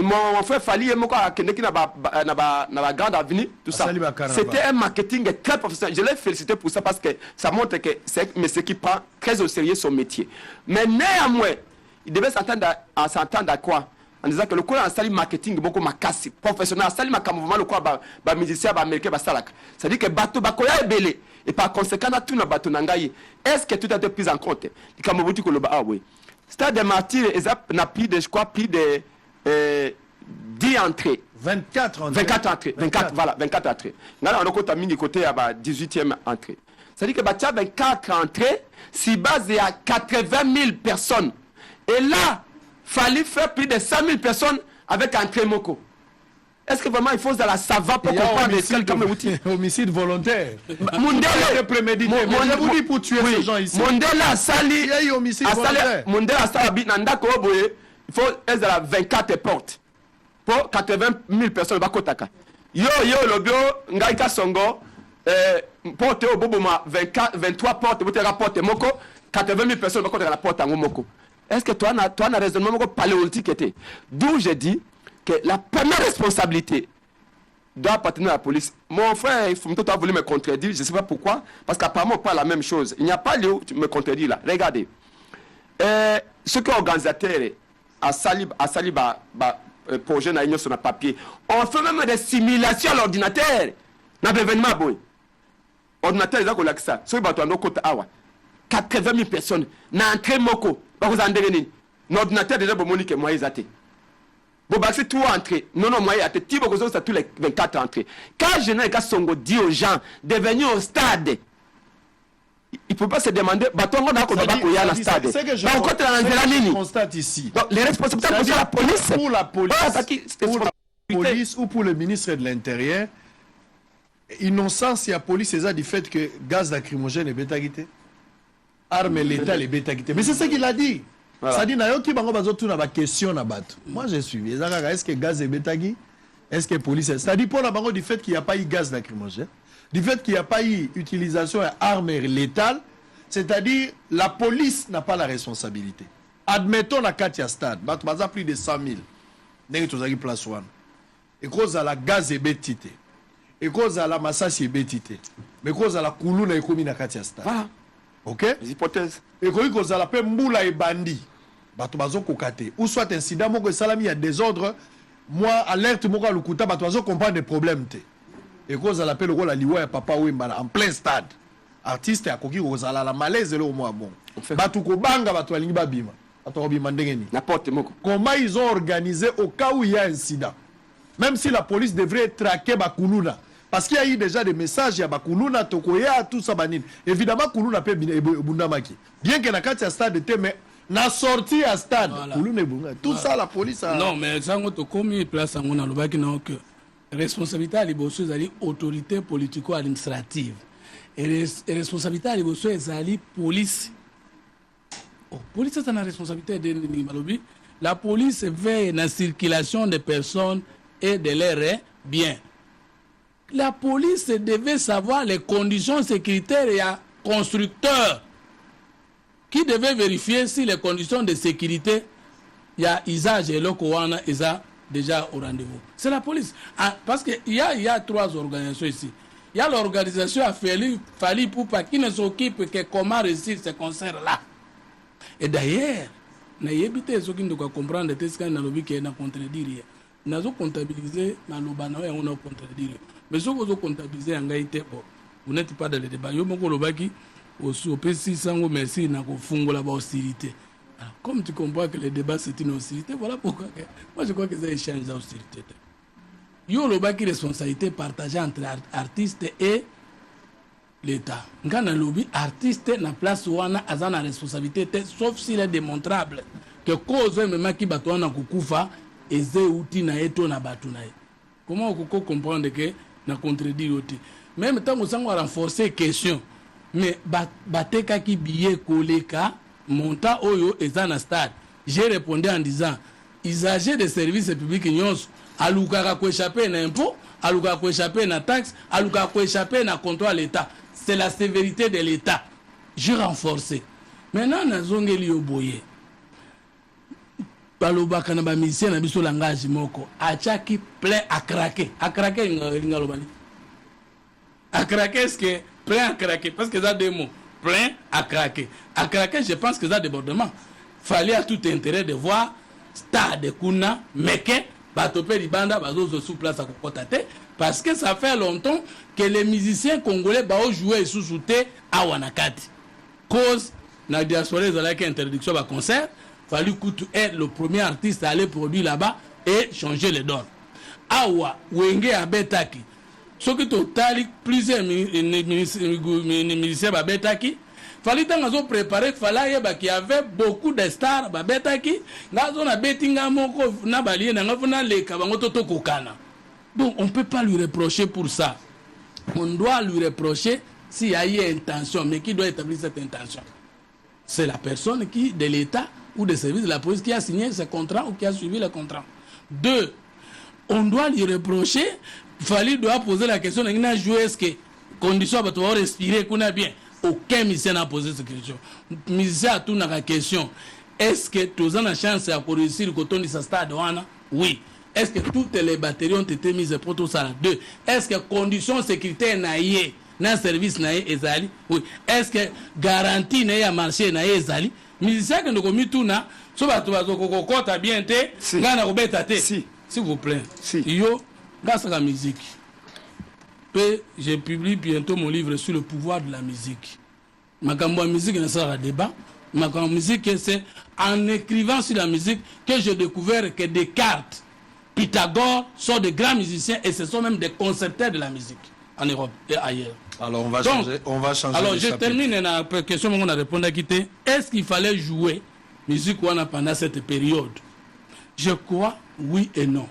mon frère Fali et mon qui na ba grande avenue tout ça. C'était un marketing très professionnel. Je l'ai félicité pour ça parce que ça montre que c'est un monsieur qui prend très au sérieux son métier. Mais néanmoins, il devait s'attendre à quoi? En disant que le coup en marketing beaucoup makasi professionnel, sali mouvement le coup ba musicien ba américain ba salak. C'est-à-dire que bateau bakoya est belé et par conséquent na tout na bateau nangaye. Est-ce que tout a été pris en compte? Comme vous dites que le ba oui. Stade des Martyrs n'a plus de je crois plus de 10 entrées. 24 entrées. 24 entrées. 24 voilà, 24 entrées. Là on a côté mis côté à 18e entrée. C'est-à-dire que batia 24 entrées si basé à 80 000 personnes. Et là fallait faire plus de 100 000 personnes avec un trémoco. Est-ce que vraiment il faut dans la savane pour comprendre quel comme outil? Homicide volontaire. Mondele prémédité. Je vous dis pour tuer ces gens ici. Mondela Sali. Il y a eu homicide volontaire. Mondela Sali Nanda Koboye. Il faut être dans la 24 portes pour 80 000 personnes. Bakotaka. Yo le bio Ngaika Songo. Porte au Boboma 23 portes. Vous te rapportez Moko. 80 000 personnes bakotaka la porte en Moko. Est-ce que toi, tu as un raisonnement paléolithique? D'où je dis que la première responsabilité doit appartenir à la police. Mon frère, il faut a voulu me contredire, je ne sais pas pourquoi, parce qu'apparemment, on parle la même chose. Il n'y a pas lieu où tu me contredis là. Regardez. Ce que l'organisateur a sali projet sur le papier, on fait même des simulations à l'ordinateur. Dans l'événement, boy. Ordinateur, il a ça. Ce qui est côté awa. 80 000 personnes. Dans un moko. L'ordinateur déjà pour Monique moi ils athées. Bon bah c'est tout entré. Non moi athée. Tu vas ça tous les 24 entrées. Quand je n'ai qu'à songo dit aux gens de venir au stade. Il peut pas se demander bâton on a qu'on va pas à la stade. Je constate ici. Donc les responsabilités pour la police. Pour la police ou pour le ministre de l'Intérieur. Innocence et la police c'est ça du fait que gaz lacrymogène est bétaguité. Arme l'État les bétaguité. Mais c'est ce qu'il a dit. Voilà. Ça dit na yo ki bango bazotu na ba question na bato. Moi je suis. Est-ce que gaz est bétagui? Est-ce que police est... Ça dit pour la bango du fait qu'il n'y a pas eu gaz lacrymogène, du fait qu'il n'y a pas eu utilisation d'armes létales, c'est-à-dire la police n'a pas la responsabilité. Admettons la Katia Stade, bato baza plus de 100 000. N'est que tu place one. Et cause à la gaz est bétité. Et cause à la massage est bétité. Mais cause à la koulou na ekomi na Katia Stade. Voilà. Ok? Les hypothèses. Et quand ils ont appelé Mboula et Bandi, bato bazo kokate. Ou soit incident, moko salami a désordre, moi alerte moko lukuta, bato bazo comprendre des problèmes te. Et quand ils ont appelé le rôle à liwa et papa Wembala en plein stade. Artiste à koki kozala la malaise le au moins bon. Bato ko banga bato alingi babima. Bato bima ndengeni. N'importe moko. Comment ils ont organisé au cas où il y a incident. Même si la police devrait traquer Bakuluna. Parce qu'il y a eu déjà des messages, il y a Bakuluna, Tokoya, tout ça. Évidemment, Kuluna peut Bundamaki. Bien que Nakati a stade était, mais n'a sorti à stade. Kuluna est Bundamaki. Tout ça, la police a. Non, mais ça, on a commis place à mon alobaki, non, que responsabilité à l'Ibosso, c'est autorité politico-administrative. Et responsabilité à l'Ibosso, c'est police. Oh, police, c'est une responsabilité de Malobi. La police veille la circulation des personnes et de leurs biens. La police devait savoir les conditions sécuritaires et à constructeurs qui devait vérifier si les conditions de sécurité, il y a usage et l'Okowana est déjà au rendez-vous. C'est la police. Ah, parce qu'il y a 3 organisations ici. Il y a l'organisation à Fali Poupa qui ne s'occupe que comment réussir ces concerts-là. Et d'ailleurs, il y a des gens qui doivent comprendre que c'est un lobby qui est à contredire. Nous avons comptabilisé, on a contredire. Mais si vous avez comptabilisé en Gaïté, vous n'êtes pas dans le débat. Vous avez aussi merci na la hostilité. Comme tu comprends que le débat c'est une hostilité, voilà pourquoi. Moi je crois que c'est un échange d'hostilité. Il y a une responsabilité partagée entre artistes et l'État. Quand on a lobby, artiste na place où on a une responsabilité, sauf s'il est démontrable que cause même qui battu na kukufa et c'est outil na eto na batu na. Comment on peut comprendre que na contredire outil. Même tant que ça on renforcer question, mais bateka qui billet koleka monta oyo ezana stade. J'ai répondu en disant usager des services publics nyonso alukaka ko échapper na impôt, alukaka ko échapper na taxe, alukaka ko échapper na contrôle l'État. C'est la sévérité de l'État. J'ai renforcé. Maintenant, nous avons boyé. balobaka na ba musicien na biso langage moko achaki plein à craquer ngalobani à craquer est-ce que plein à craquer parce que ça des mots plein à craquer je pense que ça débordement fallait à tout intérêt de voir stade kuna meke batopé libanda bazo sous place à kokotate parce que ça fait longtemps que les musiciens congolais bao jouer sous souté à Wanakati cause na diaspora ezalaki interdiction ba concert fallu Kutu être le premier artiste à aller produire là-bas et changer les donnes. Awa, Wenge Abetaki. Ce qui total plusieurs musiciens Babetaki. Fallait tant préparer fallait qu'il y avait beaucoup de stars Babetaki. Gazo na betinga moko na balié na ngafuna le kabangoto to kokana. Donc on peut pas lui reprocher pour ça. On doit lui reprocher s'il y a eu intention, mais qui doit établir cette intention? C'est la personne qui de l'État ou des services de la police qui a signé ce contrat ou qui a suivi le contrat. 2. On doit lui reprocher, Fali doit poser la question, il a joué est-ce que condition pour respirer qu'on a bien. Aucun musicien n'a posé cette question. Musicien a tout dans la question. Est-ce que tous en a chance à réussir le coton de sa stade? Oui. Est-ce que toutes les batteries ont été mises pour tout ça? 2. Est-ce que conditions sécuritaires naïe dans service naïe ezali? Oui. Est-ce que garantie naïe à marché naïe ezali? Musicien que nous commis tout na so ba to kokota bien te ngana kobeta te s'il vous plaît yo grâce à la musique je publie bientôt mon livre sur le pouvoir de la musique. Makambo musique ne sera débat. Makambo musique c'est en écrivant sur la musique que j'ai découvert que Descartes, Pythagore sont de grands musiciens et ce sont même des concepteurs de la musique en Europe et ailleurs. Alors on va changer. Alors je termine la question qu'on a répondu à quitter. Est-ce qu'il fallait jouer musique pendant cette période? Je crois oui et non.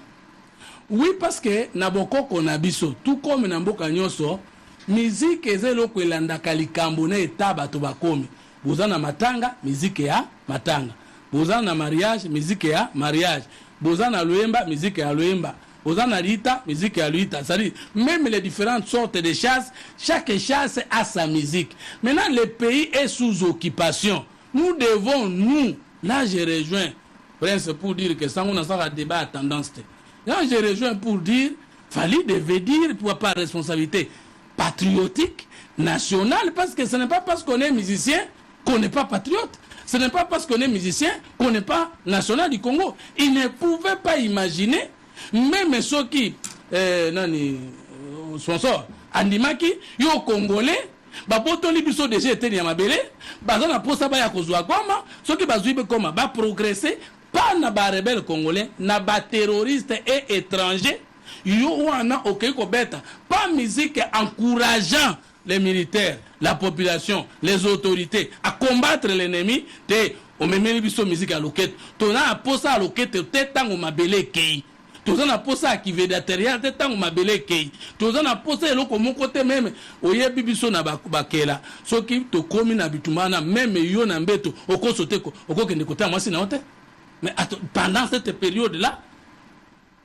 Oui parce que naboko konabiso tout comme namboka nyoso musique ezelo kwelanda kalikambo na etaba to bakomi. Bozana matanga musique ya matanga. Bozana mariage musique ya mariage. Bozana loemba musique ya loemba. Bozana lita musique ya lita. C'est-à-dire même les différentes sortes de chasses, chaque chasse a sa musique. Maintenant le pays est sous occupation. Nous devons là je rejoins Prince pour dire que ça on a ça débat à tendance. Là je rejoins pour dire Fali devait dire pour pas responsabilité patriotique nationale parce que ce n'est pas parce qu'on est musicien qu'on n'est pas patriote. Ce n'est pas parce qu'on est musicien qu'on n'est pas national du Congo. Il ne pouvait pas imaginer même ceux qui sponsor andimaki yo congolais babotoli biso déjà été ya mabele bazana posa ba ya kozwa goma soki bazuibe koma ba progresser pas na ba rebelle congolais na ba terroriste et étranger yo wana OK ko beta pas musique encourageant les militaires, la population, les autorités à combattre l'ennemi te o memeli biso musique à loquette tona posa à loquette te tango mabele kei toza na posa qui veut d'atériel te tango mabele kei toza na posa eloko mon côté même oyebi biso na bakela soki to komi na bitumana même yo na mbeto okosoteko okokende kota mwasi na hote mais pendant cette période là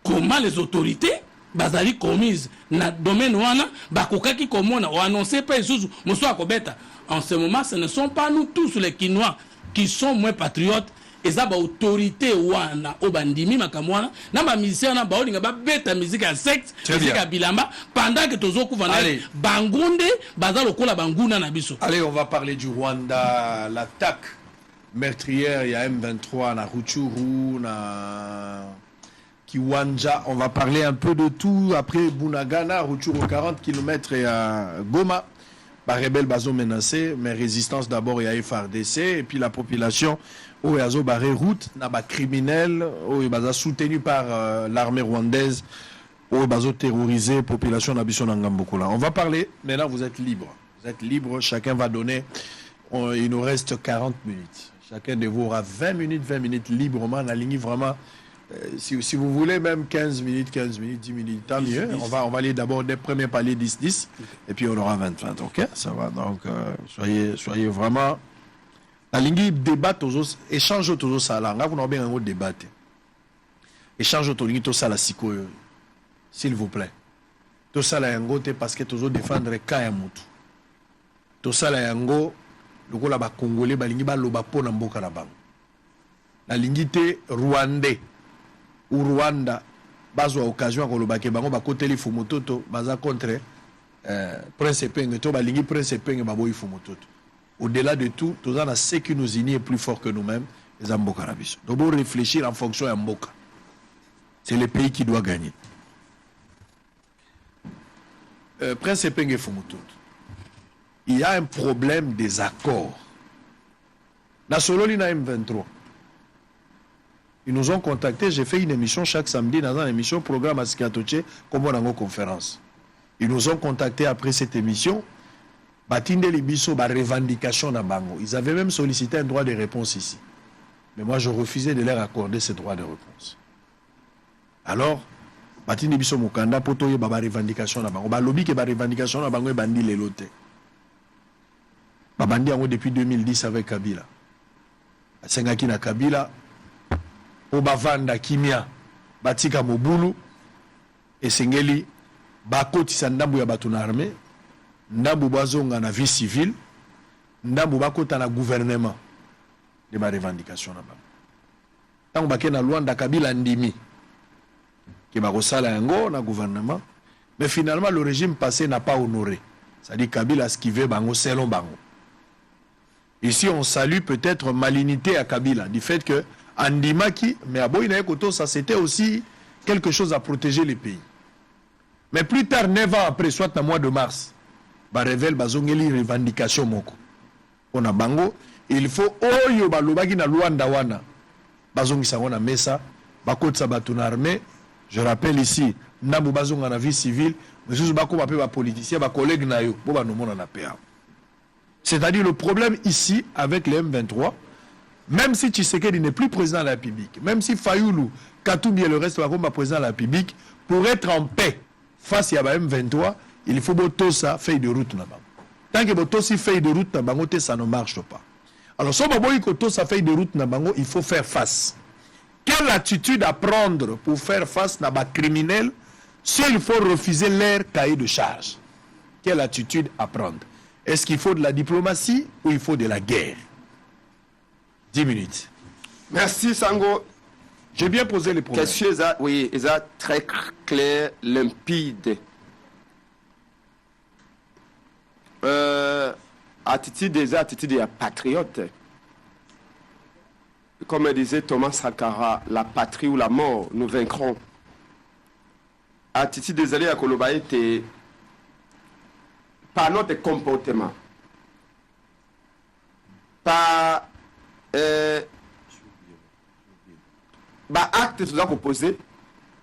comment les autorités bazali commises na domaine wana bakokaki komona o annoncer pas isuzu moso akobeta en ce moment ce ne sont pas nous tous les Kinois qui sont moins patriotes et ça ba autorité wana obandimi makamwana na ba musicien na ba olinga ba beta musique à sexe musique à bilamba pendant que tozo kuvana bangunde bazalo kola banguna na biso. Allez, on va parler du Rwanda, l'attaque meurtrière il y a M23 na Rutshuru na Kiwanja, on va parler un peu de tout après Bunagana, Rutshuru 40 km et à Goma. Par rebelle bazo menacé, mais résistance d'abord il y a FARDC et puis la population où il y a barré route, n'a pas criminel, où il y a soutenu par l'armée rwandaise, où il y a terrorisé population d'Abisson Ngambokola. On va parler, maintenant vous êtes libre. Vous êtes libre, chacun va donner, il nous reste 40 minutes. Chacun de vous aura 20 minutes librement, la ligne vraiment. Si vous voulez même 15 minutes, 10 minutes, tant mieux. On va aller d'abord des premiers paliers 10, et puis on aura 20, ok? Ça va, donc soyez vraiment... La ligne débat, échange autour ça là. Vous n'avez pas un débat. Échange autour de ça là, s'il vous plaît. Tout ça là, parce que toujours défendre Kayamutu. Tout ça là, le Congolais, balingi ba loba po na mboka na bango. la lingité rwandais ou Rwanda bazwa occasion ko lobake bango ba koteli Fumutoto baza contre Prince Epenge to balingi Prince Epenge baboyi Fumutoto. Au-delà de tout, tout ça ce qui nous unit est plus fort que nous-mêmes, les Mboka Rabiso. Donc pour réfléchir en fonction de Mboka. C'est le pays qui doit gagner. Prince Epenge Fumutoto. Il y a un problème des accords. Na Sololi na M23. Ils nous ont contactés, j'ai fait une émission chaque samedi dans une émission programme à Skatoche comme on a une conférence. Ils nous ont contactés après cette émission. Batinde Libiso, ba revendication na bango. Ils avaient même sollicité un droit de réponse ici. Mais moi je refusais de leur accorder ce droit de réponse. Alors, Batinde Libiso Mukanda potoye ba revendication na bango. Ba lobby ke ba revendication na bango e bandi lelote. Ba bandi yango depuis 2010 avec Kabila. Asengaki na Kabila o bavanda kimia batika mobulu esengeli bakotisa ndambu ya bato na armée ndambu bazonga na vie civile ndambu bakota na gouvernement de ba revendication na bango tango bake na Luanda Kabila ndimi ki bakosala yango na gouvernement mais finalement le régime passé n'a pas honoré, c'est-à-dire Kabila esquivé bango selon bango. Ici on salue peut-être malignité à Kabila du fait que Andimaki, mais à Boïna Ekoto, ça c'était aussi quelque chose à protéger les pays. Mais plus tard, 9 ans après, soit dans le mois de mars, bah révèle bazongeli revendication moko. On a bango, il faut oyo balobaki na Luanda wana. Bazongi sangona mesa, bakotsa batuna armée. Je rappelle ici, ndambu bazonga na vie civile, mais bako ba pe ba politicien, ba collègue na yo, bo ba no mona na PA. C'est-à-dire le problème ici avec les M23. Même si Tshisekedi n'est plus président de la République, même si Fayoulou, Katoubi et le reste va président de la République, pour être en paix face à M23, il faut que ça feuille de route là-bas. Tant que Botosi feuille de route là-bas, ça ne marche pas. Alors, si on ça feuille de route là-bas, il faut faire face. Quelle attitude à prendre pour faire face à des criminels s'il faut refuser leur cahier de charge? Quelle attitude à prendre? Est-ce qu'il faut de la diplomatie ou il faut de la guerre? 10 minutes. Merci Sango. J'ai bien posé les problèmes. Question oui, ils sont très clair, limpide. Attitude des patriotes. Comme disait Thomas Sankara, la patrie ou la mort, nous vaincrons. Attitude des alliés à Koloba était par notre comportement, par acte tout ça proposé,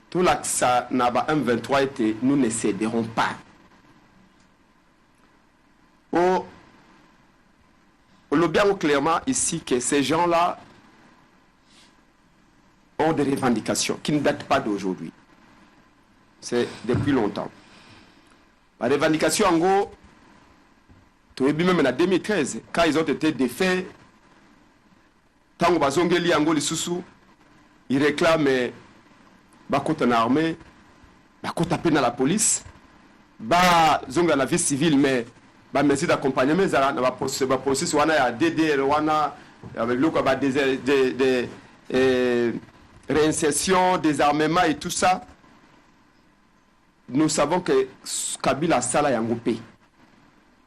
tout l'axe n'a pas M23 été, nous ne céderons pas. On le bien clairement ici que ces gens-là ont des revendications qui ne datent pas d'aujourd'hui. C'est depuis longtemps. La revendication en gros, tout même en 2013, quand ils ont été défaits, tant bazongeli yango lisusu ils réclament bakota na armée bakota pe na la police ba zonga la vie civile mais ba mesure d'accompagnement za na ba processus wana ya DDR wana avec le quoi des réinsertion, désarmement et tout ça. Nous savons que Kabila sala yango pe. Nous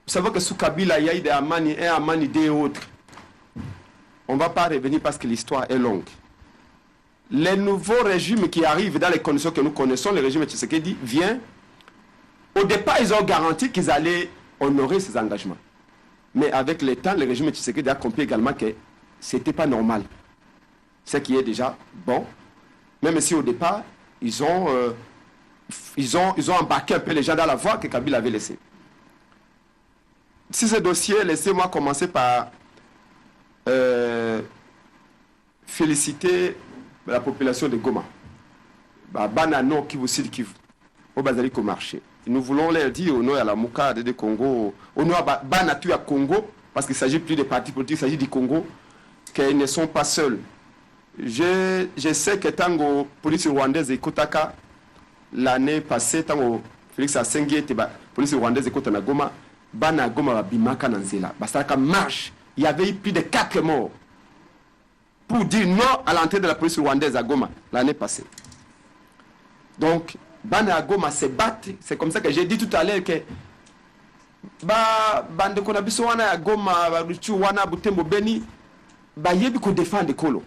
savons que sous Kabila il y a eu des Amani 1, Amani 2 et autres. On ne va pas revenir parce que l'histoire est longue. Les nouveaux régimes qui arrivent dans les conditions que nous connaissons, le régime Tshisekedi vient. Au départ, ils ont garanti qu'ils allaient honorer ces engagements. Mais avec le temps, le régime Tshisekedi a compris également que ce n'était pas normal. Ce qui est déjà bon. Même si au départ, ils ont embarqué un peu les gens dans la voie que Kabila avait laissée. Si ce dossier, laissez-moi commencer par féliciter la population de Goma. Banano qui vous cite qui au Bazali au marché. Nous voulons leur dire au nom de la Mouka de Congo, au nom de Banatu à Congo, parce qu'il ne s'agit plus des partis politiques, il s'agit du Congo, qu'ils ne sont pas seuls. Je sais que Tango, police rwandaise et Kotaka, l'année passée, Tango Félix Assengi était police rwandaise et Kotana Goma, Bana Goma Bimaka Nanzela. Bastaka marche. Il y avait eu plus de 4 morts. pour dire non à l'entrée de la police rwandaise à Goma l'année passée. Donc, Bana à Goma se battent. C'est comme ça que j'ai dit tout à l'heure que bande qu'on a besoin à Goma, Wana, Butembo, Beni, yebi ko défendre Kolo.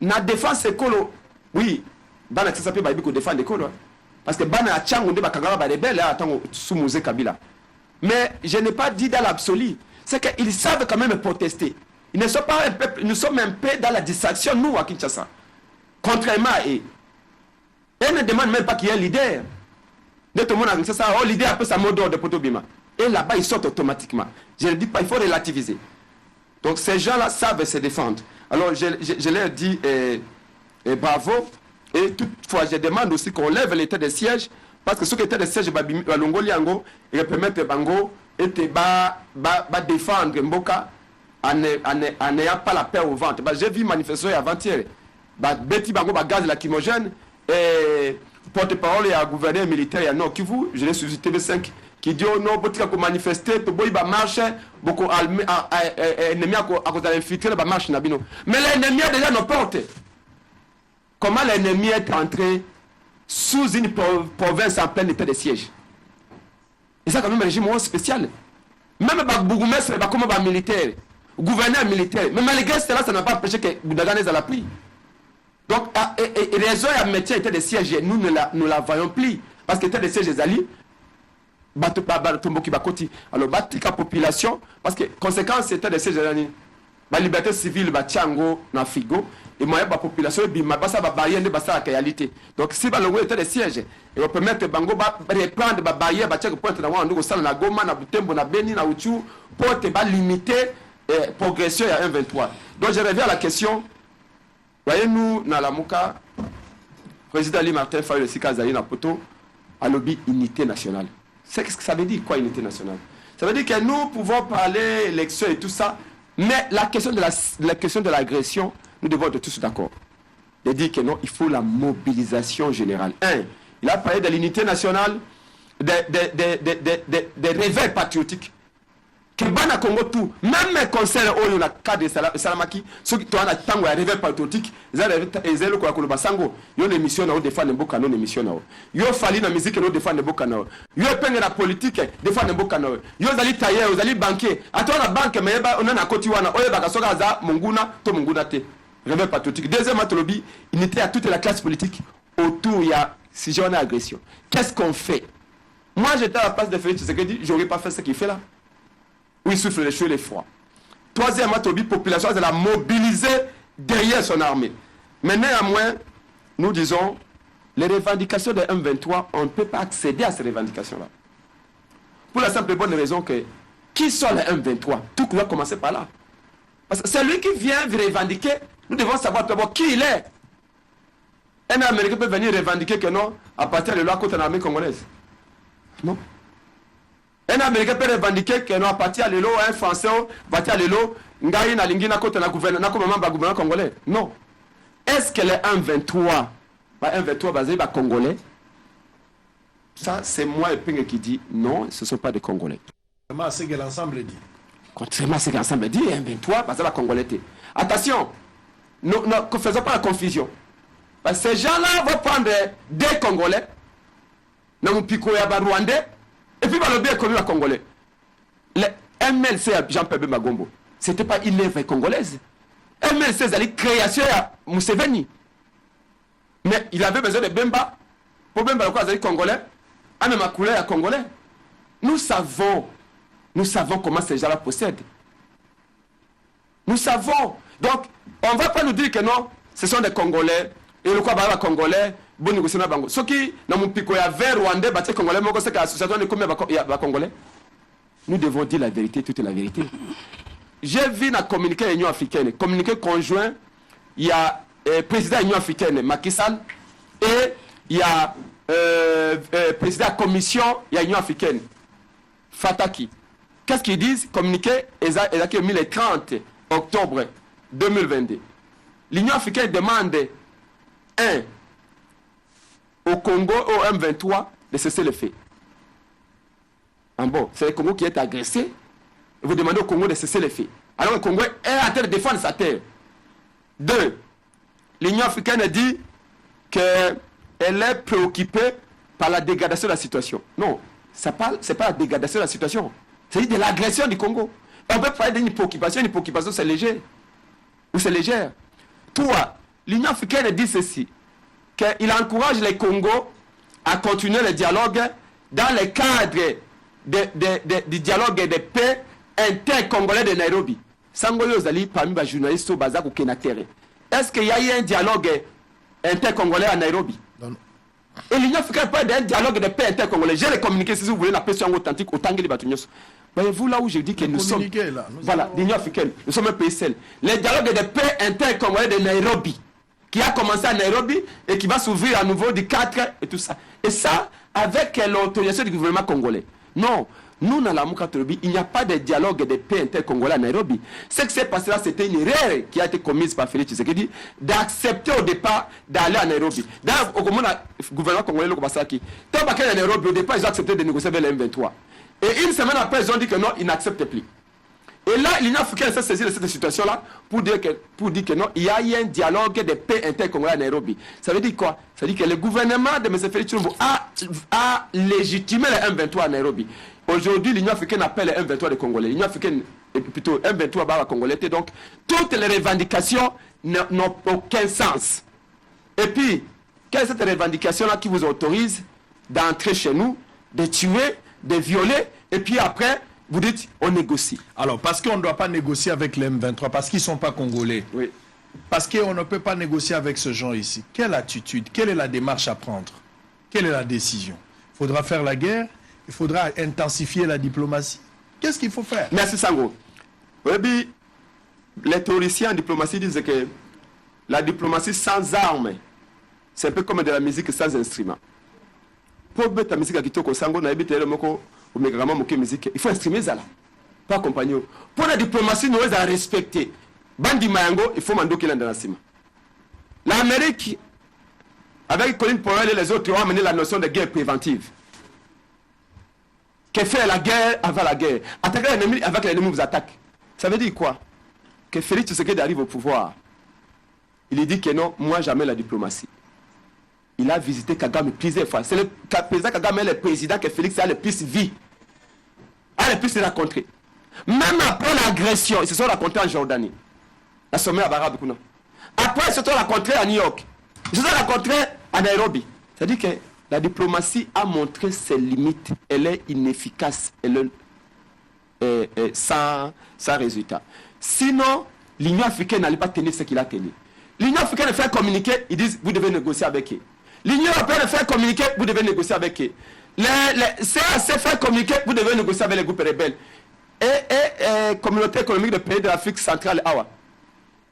Na défense Kolo, oui, Bana ça s'appelle yebi ko défendre Kolo. Parce que Bana a Tchango de Bakagara ba rebelle attend sous Mosé Kabila. Mais je n'ai pas dit dans l'absolu, c'est qu'ils savent quand même protester. Ils ne sont pas un peuple, nous sommes un peu dans la distraction, nous, à Kinshasa. Contrairement à eux. Ils ne demandent même pas qu'il y ait un leader. Dès tout le monde a Kinshasa, oh, leader après sa mot d'ordre de Potobima. Et là-bas, ils sortent automatiquement. Je ne dis pas, il faut relativiser. Donc, ces gens-là savent se défendre. Alors, je leur dis bravo. Et toutefois, je demande aussi qu'on lève l'état de siège. Parce que ce qui était de siège, il permet Bango et de défendre Mboka en n'ayant pas la paix au ventre. J'ai vu manifester avant-hier. Betty Bango gaz lacrymogène et porte-parole et gouverneur militaire à Nord Kivu, je l'ai sur TV5 qui dit oh non, Botika ko manifester, to boy ba marche, beaucoup ennemi à cause de l'infiltrer ba marche nabino. Mais l'ennemi est déjà nos portes. Comment l'ennemi est entré sous une province en plein état de siège? Et ça quand même un régime spécial. Même ba bourgmestre, ba comme ba militaire, gouverneur militaire. Mais malgré cela, ça n'a pas empêché que Boudaganez a l'appui. Donc, et raison et métier état de siège, nous ne la voyons plus. Parce que état de siège des alliés, alors, la population, parce que conséquence, c'était de ces années, la liberté civile, la Tchango, na Figo, et moi, la population, ça va barrière de la réalité. Donc, si le était de siège, et on peut mettre Bango, reprendre la barrière, pour na Goma, na Butembo, na Beni, na Uchu, pour limiter la progression à 1,23. Donc, je reviens à la question. Voyez-nous, dans la Mouka, président Ali Martin Faye, le Sika Zali, na Poto, à lobby unité nationale. C'est ce que ça veut dire, quoi, unité nationale? Ça veut dire que nous pouvons parler élection et tout ça, mais la question de l'agression, nous devons être tous d'accord. De dire que non, il faut la mobilisation générale. Il a parlé de l'unité nationale, des réveils patriotiques. Que Bana Congo tout, même les conseils au la cadre de Salamaki, ceux qui ont un tango à réveil patriotique, ils ont le basango, ils ont une émission à défendre Mboka, non émission. Ils ont fallu la musique et défendre Mboka. Ils ont peint la politique, défendre Mboka. Ils ont allé tailler, ils ont allé banquer. Attends la banque, mais on a un côté wana, oye bakasoga za munguna, to munguna te. Réveil patriotique. Deuxième atolobi, il était à toute la classe politique autour, il y a si j'ai une agression. Qu'est-ce qu'on fait? Moi j'étais à la place de Félix Tshisekedi, j'aurais pas fait ce qu'il fait là. Où il souffle les chaud et les froids. Troisième, la population, elle a mobilisé derrière son armée. Mais néanmoins, nous disons, les revendications de M23, on ne peut pas accéder à ces revendications-là. Pour la simple et bonne raison que, qui sont les M23? Tout doit commencer par là. Parce que celui qui vient revendiquer, nous devons savoir d'abord qui il est. Un Américain peut venir revendiquer que non, à partir de là, contre l'armée congolaise. Non. Un Américain peut revendiquer que non, à partir de l'eau, un Français, à partir de l'eau, Ngaï na lingi na côté na gouvernement congolais. Non. Est-ce que les 1,23, 1,23 basé par Congolais? Ça, c'est moi et Pingue qui dit non, ce ne sont pas des Congolais. Contrairement à ce que l'ensemble dit. Contrairement à ce que l'ensemble dit, 1,23 basé par Congolais. Attention, ne faisons pas la confusion. Parce que ces gens-là vont prendre des Congolais, dans Pico et Rwandais, et puis le bien connu la Congolais. Le MLC à Jean-Pierre Magombo, ce n'était pas une œuvre congolaise. MLC, c'est la création à Museveni. Mais il avait besoin de Bemba. Pour Bemba, le quoi, c'est congolais. Ah, mais ma couleur est congolais. Nous savons comment ces gens-là possèdent. Nous savons. Donc, on ne va pas nous dire que non, ce sont des Congolais. Et le quoi, bah, Congolais. Ce qui, dans mon pico, il y a vers Rwandais, bah, Congolais, moi, c'est l'association de combien de Congolais. Nous devons dire la vérité, toute la vérité. J'ai vu dans le communiqué de l'Union africaine, communiqué conjoint, il y a le président de l'Union africaine, Macky Sall, et il y a président de la commission, il y a l'Union africaine, Fataki. Qu'est-ce qu'ils disent? Communiqué, ils ont mis le 30 octobre 2022. L'Union africaine demande au Congo, au M23, de cesser le fait. Bon, c'est le Congo qui est agressé. Vous demandez au Congo de cesser les faits. Alors le Congo est en train de défendre sa terre. 2. L'Union africaine dit qu'elle est préoccupée par la dégradation de la situation. Non, ce n'est pas la dégradation de la situation. C'est de l'agression du Congo. On peut parler d'une préoccupation c'est léger. Ou c'est légère. 3. L'Union africaine dit ceci, qu'il encourage les Congos à continuer le dialogue dans le cadre du dialogue de paix inter-congolais de Nairobi. Sangoyo Zali, parmi les journalistes au Bazak ou Kenatere. Est-ce qu'il y a eu un dialogue inter-congolais à Nairobi? Non. Et l'Union africaine parle d'un dialogue de paix inter-congolais. J'ai les communiqués, si vous voulez, la pression authentique, autant que les bâtons. Voyez-vous là où je dis que nous sommes. Là, voilà, l'Union africaine, nous sommes un pays seul. Le dialogue de paix inter-congolais de Nairobi, qui a commencé à Nairobi et qui va s'ouvrir à nouveau du 4 et tout ça. Et ça, avec l'autorisation du gouvernement congolais. Non. Nous, dans la Moukatolobi, il n'y a pas de dialogue de paix inter-congolais à Nairobi. Ce qui s'est passé là, c'était une erreur qui a été commise par Félix Tshisekedi d'accepter au départ d'aller à Nairobi. D'ailleurs, au gouvernement congolais, le Kobasaki, tant qu'il à Nairobi, au départ, ils ont accepté de négocier avec le M23. Et une semaine après, ils ont dit que non, ils n'acceptent plus. Et là, l'Union africaine s'est saisie de cette situation-là pour dire que non, il y a eu un dialogue de paix inter-congolais à Nairobi. Ça veut dire quoi? Ça veut dire que le gouvernement de M. Félix Tshisekedi a légitimé le M23 à Nairobi. Aujourd'hui, l'Union africaine appelle le M23 des Congolais. L'Union africaine, plutôt M23 barre Congolais. Donc, toutes les revendications n'ont aucun sens. Et puis, quelle est cette revendication-là qui vous autorise d'entrer chez nous, de tuer, de violer, et puis après, vous dites, on négocie. Alors, parce qu'on ne doit pas négocier avec les M23, parce qu'ils ne sont pas congolais. Oui. Parce qu'on ne peut pas négocier avec ce genre ici. Quelle attitude? Quelle est la démarche à prendre? Quelle est la décision? Il faudra faire la guerre? Il faudra intensifier la diplomatie? Qu'est-ce qu'il faut faire? Merci Sango. Oui, les théoriciens en diplomatie disent que la diplomatie sans armes, c'est un peu comme de la musique sans instrument. Pour mettre la musique à Kitoko Sango, il faut instrumer ça là. Pas accompagner. Pour la diplomatie, nous devons respecter. Bandi Mayango, il faut mando qu'il est dans la cima. L'Amérique, avec Colin Powell et les autres, ont amené la notion de guerre préventive. Que faire la guerre avant la guerre. Attaquer l'ennemi avant que l'ennemi vous attaque. Ça veut dire quoi? Que Félix Tshisekedi arrive au pouvoir. Il dit que non, moi jamais la diplomatie. Il a visité Kagame plusieurs fois. C'est le président Kagame, le président que Félix a le plus vu. A le plus rencontré. Même après l'agression, ils se sont rencontrés en Jordanie. La sommet à Barabe. Après, ils se sont rencontrés à New York. Ils se sont rencontrés à Nairobi. C'est-à-dire que la diplomatie a montré ses limites. Elle est inefficace. Elle est sans résultat. Sinon, l'Union africaine n'allait pas tenir ce qu'il a tenu. L'Union africaine fait communiquer, ils disent vous devez négocier avec eux. L'Union européenne fait communiquer, vous devez négocier avec eux. Les CAC fait communiquer, vous devez négocier avec les groupes rebelles. Et communauté économique de pays de l'Afrique centrale, Awa.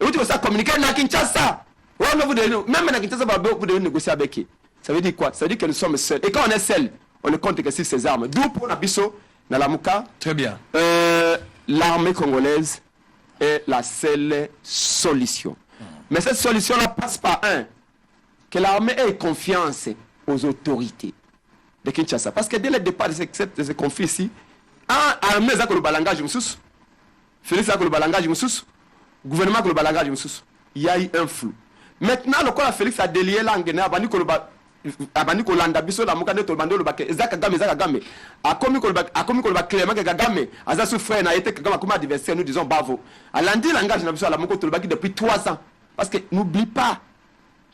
Et vous devez ça communiquer dans Kinshasa. Même dans Kinshasa, vous devez négocier avec eux. Ça veut dire quoi? Ça veut dire que nous sommes seuls. Et quand on est seul, on ne compte que sur ses armes. D'où pour Nabiso, dans la Mouka, très bien. L'armée congolaise est la seule solution. Mais cette solution-là passe par que l'armée ait confiance aux autorités de Kinshasa. Parce que dès le départ de ce conflit ici, l'armée a le balangage, Félix a le balangage, le gouvernement a le balangage, il y a eu un flou. Maintenant, le corps Félix a délié l'angle, abani kolanda biso la mukande to bando lobake ezaka game akomi kolba clairement que Kagame aza souffré na été Kagame comme adversaire, nous disons bravo alandi langage na biso la moko to lobaki depuis 3 ans parce que n'oublie pas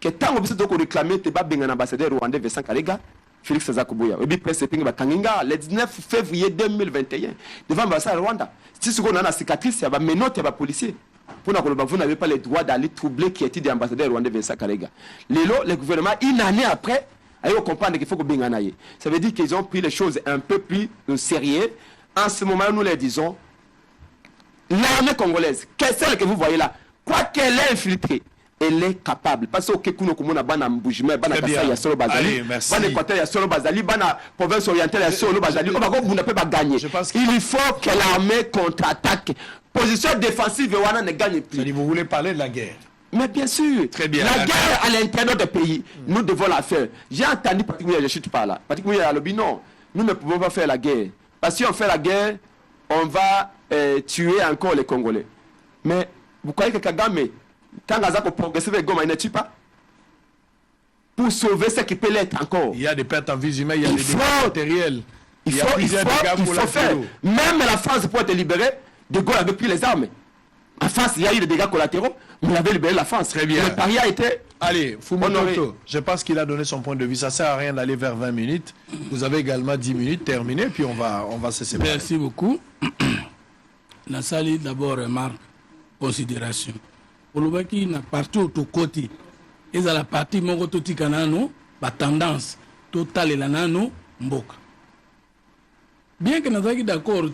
que tant biso to ko réclamer te ba benga ambassadeur rwandais Vincent Karega Félix Zakubuya et puis presse pinga bakanginga le 19 février 2021 devant l'ambassade Rwanda si ce qu'on a la cicatrice ya ba menotte ya ba policier. Pour vous n'avez pas le droit d'aller troubler qui était l'ambassadeur rwandais Vincent Karega. Le gouvernement, une année après, a eu comprendre qu'il faut que Binganaye. Ça veut dire qu'ils ont pris les choses un peu plus sérieux. En ce moment, nous les disons, l'armée congolaise, celle que vous voyez là, quoi qu'elle ait infiltrée, elle est capable. Parce que Kekuno Kumona Bana Mboujime, Bana Kassa Yassolo Bazali, Bana Équateur Yassolo Bazali, Bana Province orientale Yassolo Bazali, on ne peut pas gagner. Il faut que l'armée contre-attaque. Position défensive, Wana ne gagne plus. Vous voulez parler de la guerre? Mais bien sûr. Très bien. La guerre à l'intérieur des pays, nous devons la faire. J'ai entendu particulièrement, je ne chute pas là. Particulièrement à l'Obi, non. Nous ne pouvons pas faire la guerre. Parce que si on fait la guerre, on va tuer encore les Congolais. Mais vous croyez que Kagame, tant que progresser avec Goma, il ne tue pas. Pour sauver ce qui peut l'être encore. Il y a des pertes en vie humaine, il y a des dégâts matériels. Il faut faire. Même la France, pour être libérée, De Gaulle avait pris les armes. En France, il y a eu des dégâts collatéraux, mais il avait libéré la France. Très bien. Le pari a été. Allez, Fumitoto, je pense qu'il a donné son point de vue. Ça ne sert à rien d'aller vers 20 minutes. Vous avez également 10 minutes terminées, puis on va se séparer. Merci beaucoup. La salle d'abord remarque, considération. Pour le qui n'a partout au côté, et à la partie Mogototi Kanano, la tendance totale et la nano, Mboka. Bien que nous soyons d'accord,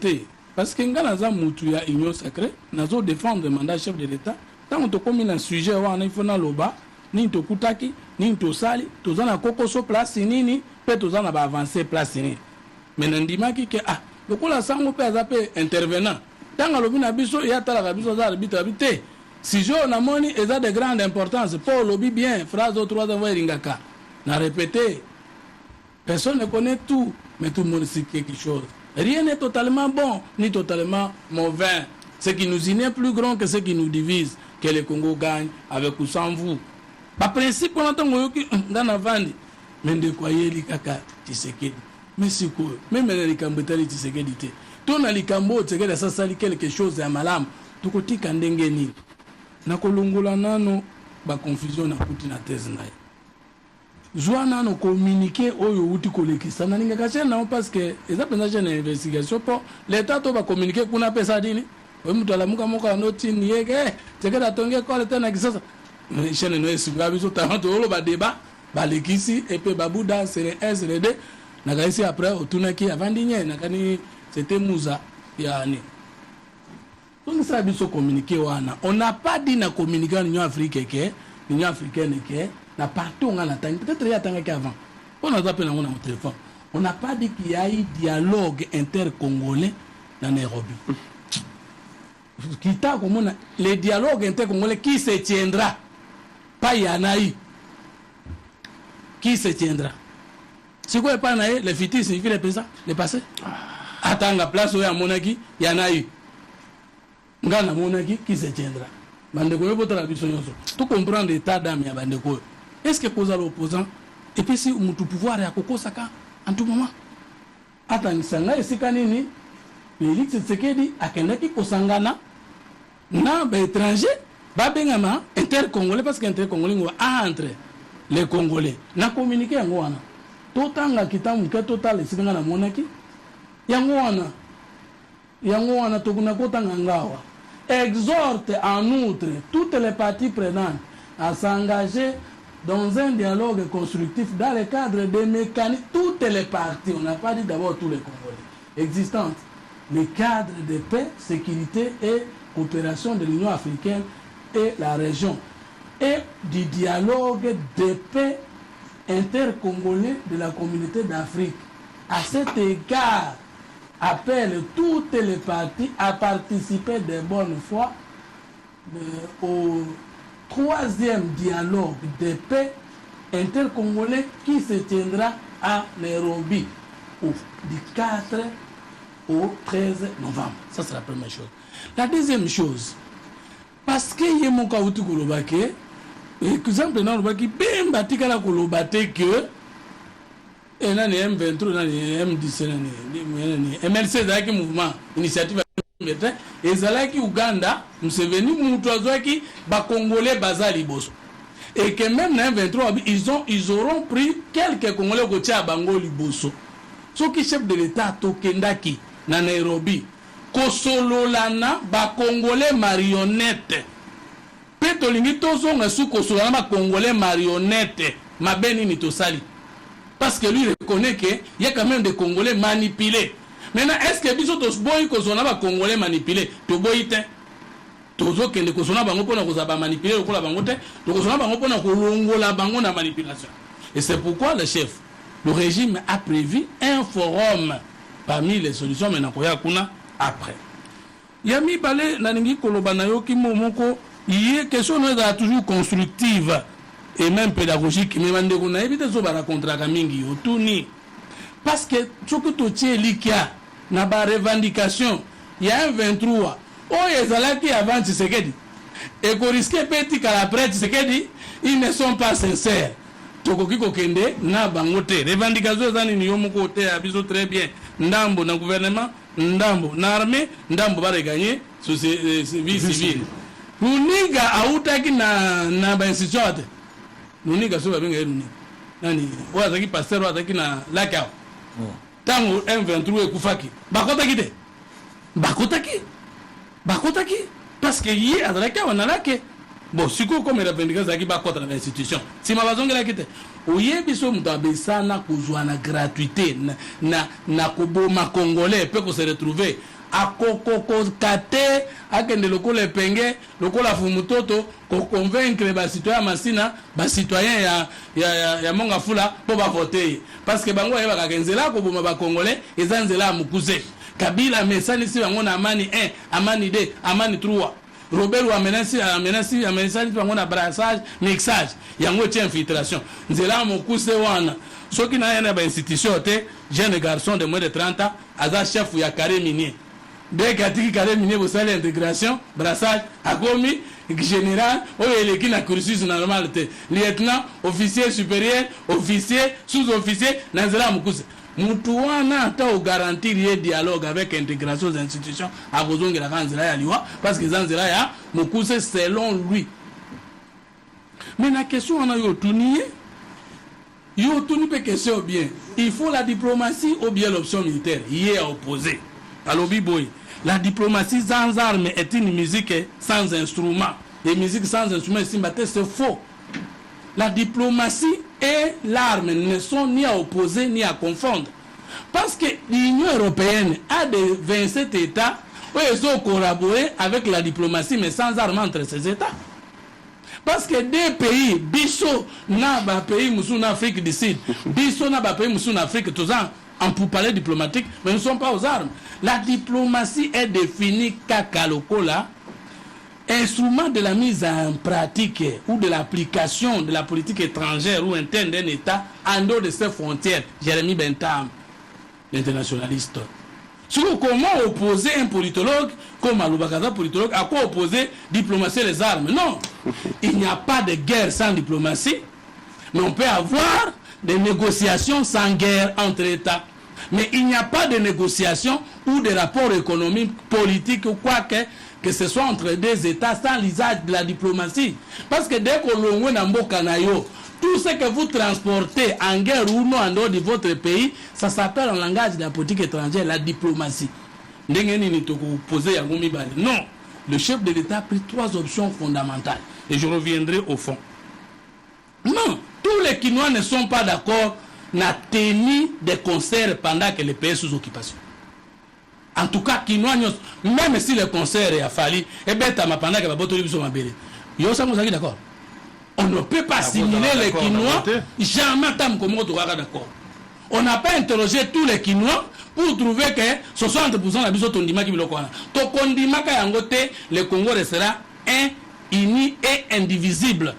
parce que nous avons une union sacrée, nous avons défendre le mandat chef de l'État. Tant que nous avons un sujet, il faut loba, ni to kutaki, ni to sali, to zana kokoso place nini, pe to zana ba avancer place nini. Mais nandimaki que le coup la sango pe azape intervenant. Tant que l'obina biso ya tala ka biso za arbitre habité. Si je on a moni et ça de grande importance, pour lobby bien, phrase au 3 envoyer ringaka. Na répété. Personne ne connaît tout, mais tout le monde sait quelque chose. Rien n'est totalement bon, ni totalement mauvais. Ce qui nous unit est plus grand que ce qui nous divise. Que le Congo gagne avec ou sans vous. Par principe, on entend que dans vandi. Mais de quoi il y a kaka Tshisekedi. Mais c'est quoi? Même les Kambetali Tshisekedi. Ton ali Kambo, Tshisekedi ça sali quelque chose à malam. Tout côté kandengeni. Na kolongola nano ba confusion na kuti na thèse na. Joana no communiquer oyo uti kolekisa na ninga kache na parce que eza penza une investigation pour l'état to ba communiquer kuna pesa dini. We mtu alamuka moka noti nieke Tshisekedi tonge kwa tena kisasa. Chaîne no esinga biso tanto olo ba débat ba lekisi et puis babuda c'est les SRD na kaisi après otunaki avandinye na kani c'était Mouza yani. Donc ça biso communiquer wana. On n'a pas dit na communiquer l'Union africaine que na partout on a attendu peut-être il y a tant qu'avant. On a appelé on a au téléphone. On n'a pas dit qu'il y a eu dialogue intercongolais dans Nairobi. Le dialogue intercongolais qui se tiendra, pas Yanaï. Qui se tiendra? C'est quoi pas Yanaï? Le futur signifie le présent, le passé. Attends la place où il y a Monaki, Yanaï. Ngana Monaki qui se tiendra. Bandeko votre tradition. Tout comprendre l'état d'âme ya bandeko. Est-ce que cause à l'opposant et puis si on tout pouvoir ya koko saka en tout moment. Attends sanga esikanini. Félix Tshisekedi akendaki kosangana na ba étranger ba bengama intercongolais parce que intercongolais ngo entre les congolais na communiquer yango wana totanga kitamu ke total esinga na monaki yango wana tokuna kotanga ngawa exhorte en outre toutes les parties prenantes à s'engager dans un dialogue constructif dans le cadre des mécanismes, toutes les parties, on n'a pas dit d'abord tous les Congolais existantes, les cadres de paix, sécurité et coopération de l'Union africaine et la région, et du dialogue de paix intercongolais de la communauté d'Afrique. À cet égard, appelle toutes les parties à participer de bonne foi au troisième dialogue de paix intercongolais qui se tiendra à Nairobi du 4 au 13 novembre. Ça, c'est la première chose. La deuxième chose, parce que y a mon cas où tu kolobake, exemple, dans le baki, bim, batika la kolobate que, et là, M23, M17, MLC, c'est mouvement, initiative. Et Zalaki Uganda, nous sommes venus, nous qui ba Congolais bazali bosso. Et que même dans 23, ils auront pris quelques Congolais qui à Bango Liboso. Ce qui chef de l'État Tokendaki, na Nairobi, Kosololana, ba Congolais marionnette. Petolingi Tozonga sous Kosolana, ba Congolais marionnette, ma beni mitosali. Parce que lui reconnaît qu'il y a quand même des Congolais manipulés. Maintenant, est-ce que biso tos boy ko sona ba congolais manipulé to boy te tozo kende ko sona bango pona ko za ba manipuler ko la bango te to ko sona bango pona ko longola bango na manipulation. Et c'est pourquoi le chef, le régime a prévu un forum parmi les solutions maintenant ko ya kuna après. Yami balé na ningi koloba na yo ki momoko yé question no za toujours constructive et même pédagogique mais mande ko na éviter zo ba raconter ka mingi otuni parce que ce que tu tiens likia na ba revendication il y a un 23 oh ezalaki avant Tshisekedi et qu'on risque petit qu'à la prête c'est que dit ils ne sont pas sincères tokoki kokende na bangote revendication zani ni yomo côté abiso très bien ndambo na gouvernement ndambo na armée ndambo ba regagner service civil luniga autaki na ba institution ate luniga so ba benga luniga nani wazaki pasteur wazaki na lakao tango M23 ekufaki bakotaki parce que yi azalaki wanalake bon siko comme revendication zaki bakota na institution si mabazongela kite oyebi so mutu abesana kozwa na gratuité na koboma congolais peut ko se retrouver akokoko kate akende lokola epenge lokola fumutoto ko convaincre ba citoyen masina ba citoyen ya monga fula po ba voter parce que bango yeba kakenzela ko boma ba congolais ezanzela mukuse Kabila mesani si bango na amani 1 amani 2 amani 3 Robert ou amenasi bango na brassage mixage yango tient infiltration nzela mukuse wana soki na yana ba institution te jeune garçon de moins de 30 ans aza chef ya carré minier dès que carré minier vous savez l'intégration brassage akomi général ou eleki na cursus normal te lieutenant officier supérieur officier sous-officier na nzela mukuse mutu wana ata o garantir ye dialogue avec intégration des institutions a besoin de la nzela ya liwa parce que nzela ya mukuse selon lui. Mais la question on a yo tuni pe question bien il faut la diplomatie ou bien l'option militaire y est opposé alors biboy la diplomatie sans armes est une musique sans instrument et musique sans instrument c'est faux. La diplomatie et l'arme ne sont ni à opposer ni à confondre. Parce que l'Union européenne a des 27 États où ils ont collaboré avec la diplomatie mais sans armes entre ces États. Parce que des pays, Bisso n'a pas pays en Afrique du Sud, Bisso n'a pas pays en Afrique, tout ça, en pourparlers diplomatique, mais nous ne sommes pas aux armes. La diplomatie est définie kakalokola, instrument de la mise en pratique ou de l'application de la politique étrangère ou interne d'un État en dehors de ses frontières. Jérémy Bentham, l'internationaliste. Sur comment opposer un politologue comme Aloubakaza, politologue, à quoi opposer diplomatie et les armes? Non, il n'y a pas de guerre sans diplomatie, mais on peut avoir des négociations sans guerre entre États. Mais il n'y a pas de négociations ou de rapports économiques, politiques ou quoi que ce soit entre deux États sans l'usage de la diplomatie. Parce que dès que l'on est dans Kanayo, tout ce que vous transportez en guerre ou non en dehors de votre pays, ça s'appelle en langage de la politique étrangère la diplomatie. Non, le chef de l'État a pris 3 options fondamentales. Et je reviendrai au fond. Non, tous les Kinois ne sont pas d'accord na tenue des concerts pendant que les pays sont sous occupation. En tout cas, Kinois, même si le concert est affali, et bien, pendant que les Botoli sont mabélés. Yo ça vous d'accord. On ne peut pas assimiler les Kinois, jamais d'accord. On n'a pas interrogé tous les Kinois pour trouver que 60% de la biso tondima qui biloko wana. To kondima ka yangote, le Congo restera un, uni et indivisible.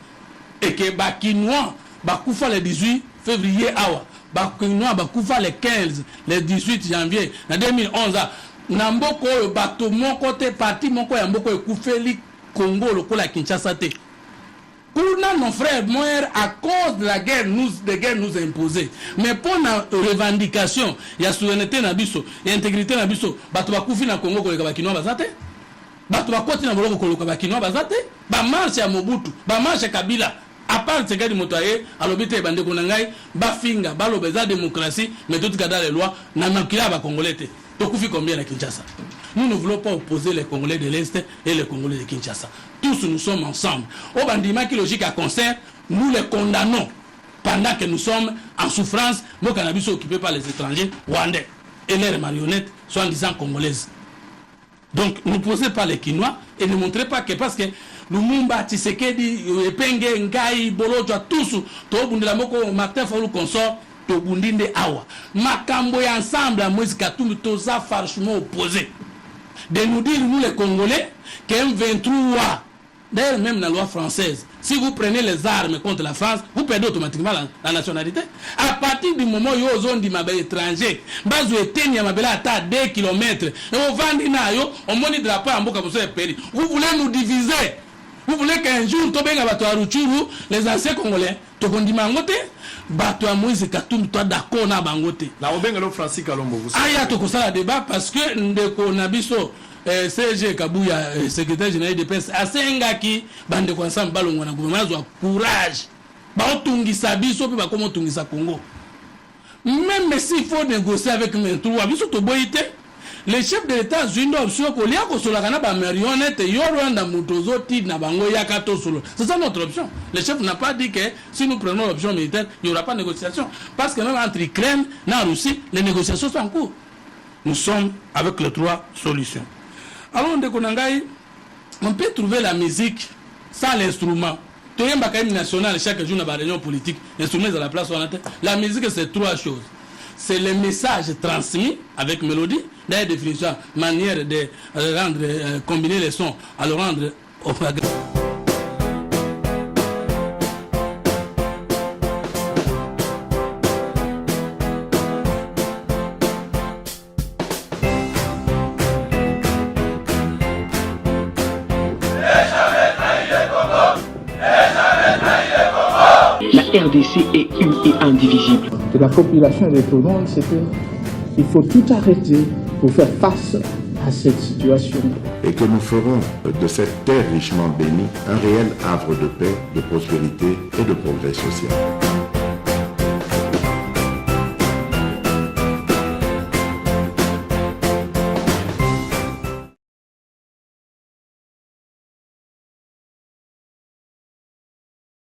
Et que ba Kinois bakufa le 18 février awa, ba Kinois bakufa le 15, le 18 janvier na 2011 na mboko oyo bato moko te parti moko ya mboko ekufeli Congo lokola Kinshasa te. Pour nos frères morts à cause de la guerre nous imposée. Mais pour la revendication, il y a souveraineté na biso, il y a intégrité na biso, bato bakufi na Congo koleka bakinoa bazate. Bato bakoti na boloko koleka bakinoa bazate. Ba marche ya Mobutu, ba marche Kabila. À part ce gars motoye, alobite bande konangai, ba finga, ba lobeza démocratie, mais tout cas dans les lois, na makila ba congolais te. Tokufi combien à Kinshasa? Nous ne voulons pas opposer les Congolais de l'Est et les Congolais de Kinshasa. Tous nous sommes ensemble. Au bandima qui logique à concert, nous les condamnons pendant que nous sommes en souffrance. Nos cannabis sont occupés par les étrangers rwandais et leurs marionnettes sont en disant congolaises. Donc ne posez pas les Kinois et ne montrez pas que parce que Lumumba, Tshisekedi, Epenge, Ngai, Bolojo, tous, Tobundela Moko, Martin Fayulu consort, Tobundinde Awa. Makambo et ensemble, Moïse Katumbi, Toza, franchement opposé. De nous dire, nous les Congolais, qu'un 23, d'ailleurs même dans la loi française, si vous prenez les armes contre la France, vous perdez automatiquement la nationalité. À partir du moment où vous avez zone étranger, vous avez à 2 km, et vous vendez, on monte drapeau en boca pour ce pays. Vous voulez nous diviser. Vous voulez qu'un jour, Tobenga Bato Aruchuru, les anciens Congolais, Tokondima Ngote, Bato à Moïse Katoum, toi d'accord na Bangote. La Obengalo Francis Kalombo. Aya Tokosala débat parce que Ndeko Nabiso, CG Kabouya, secrétaire général de presse, Asengaki, Bande Kwansam Balongo na gouvernement, courage. Baotungisa Biso, puis Bakomo Tungisa Congo. Même s'il faut négocier avec Mentrou, Abiso Toboïte, les chefs de l'État unis option pour liako solakana ba marionnette yorwanda mutozo ti na bango yakato solo. C'est ça notre option. Le chef n'a pas dit que si nous prenons l'option militaire, il n'y aura pas de négociation. Parce que même entre Ukraine et la Russie, les négociations sont en cours. Nous sommes avec les trois solutions. Alors, on peut trouver la musique sans l'instrument. Tout le monde national chaque jour dans la réunion politique, l'instrument est à la place. La musique, c'est trois choses. C'est le message transmis avec mélodie, d'ailleurs définition, manière de rendre, combiner les sons, à le rendre au fragment. La RDC est une et indivisible. De la population et de tout le monde, c'est qu'il faut tout arrêter pour faire face à cette situation. Et que nous ferons de cette terre richement bénie un réel havre de paix, de prospérité et de progrès social.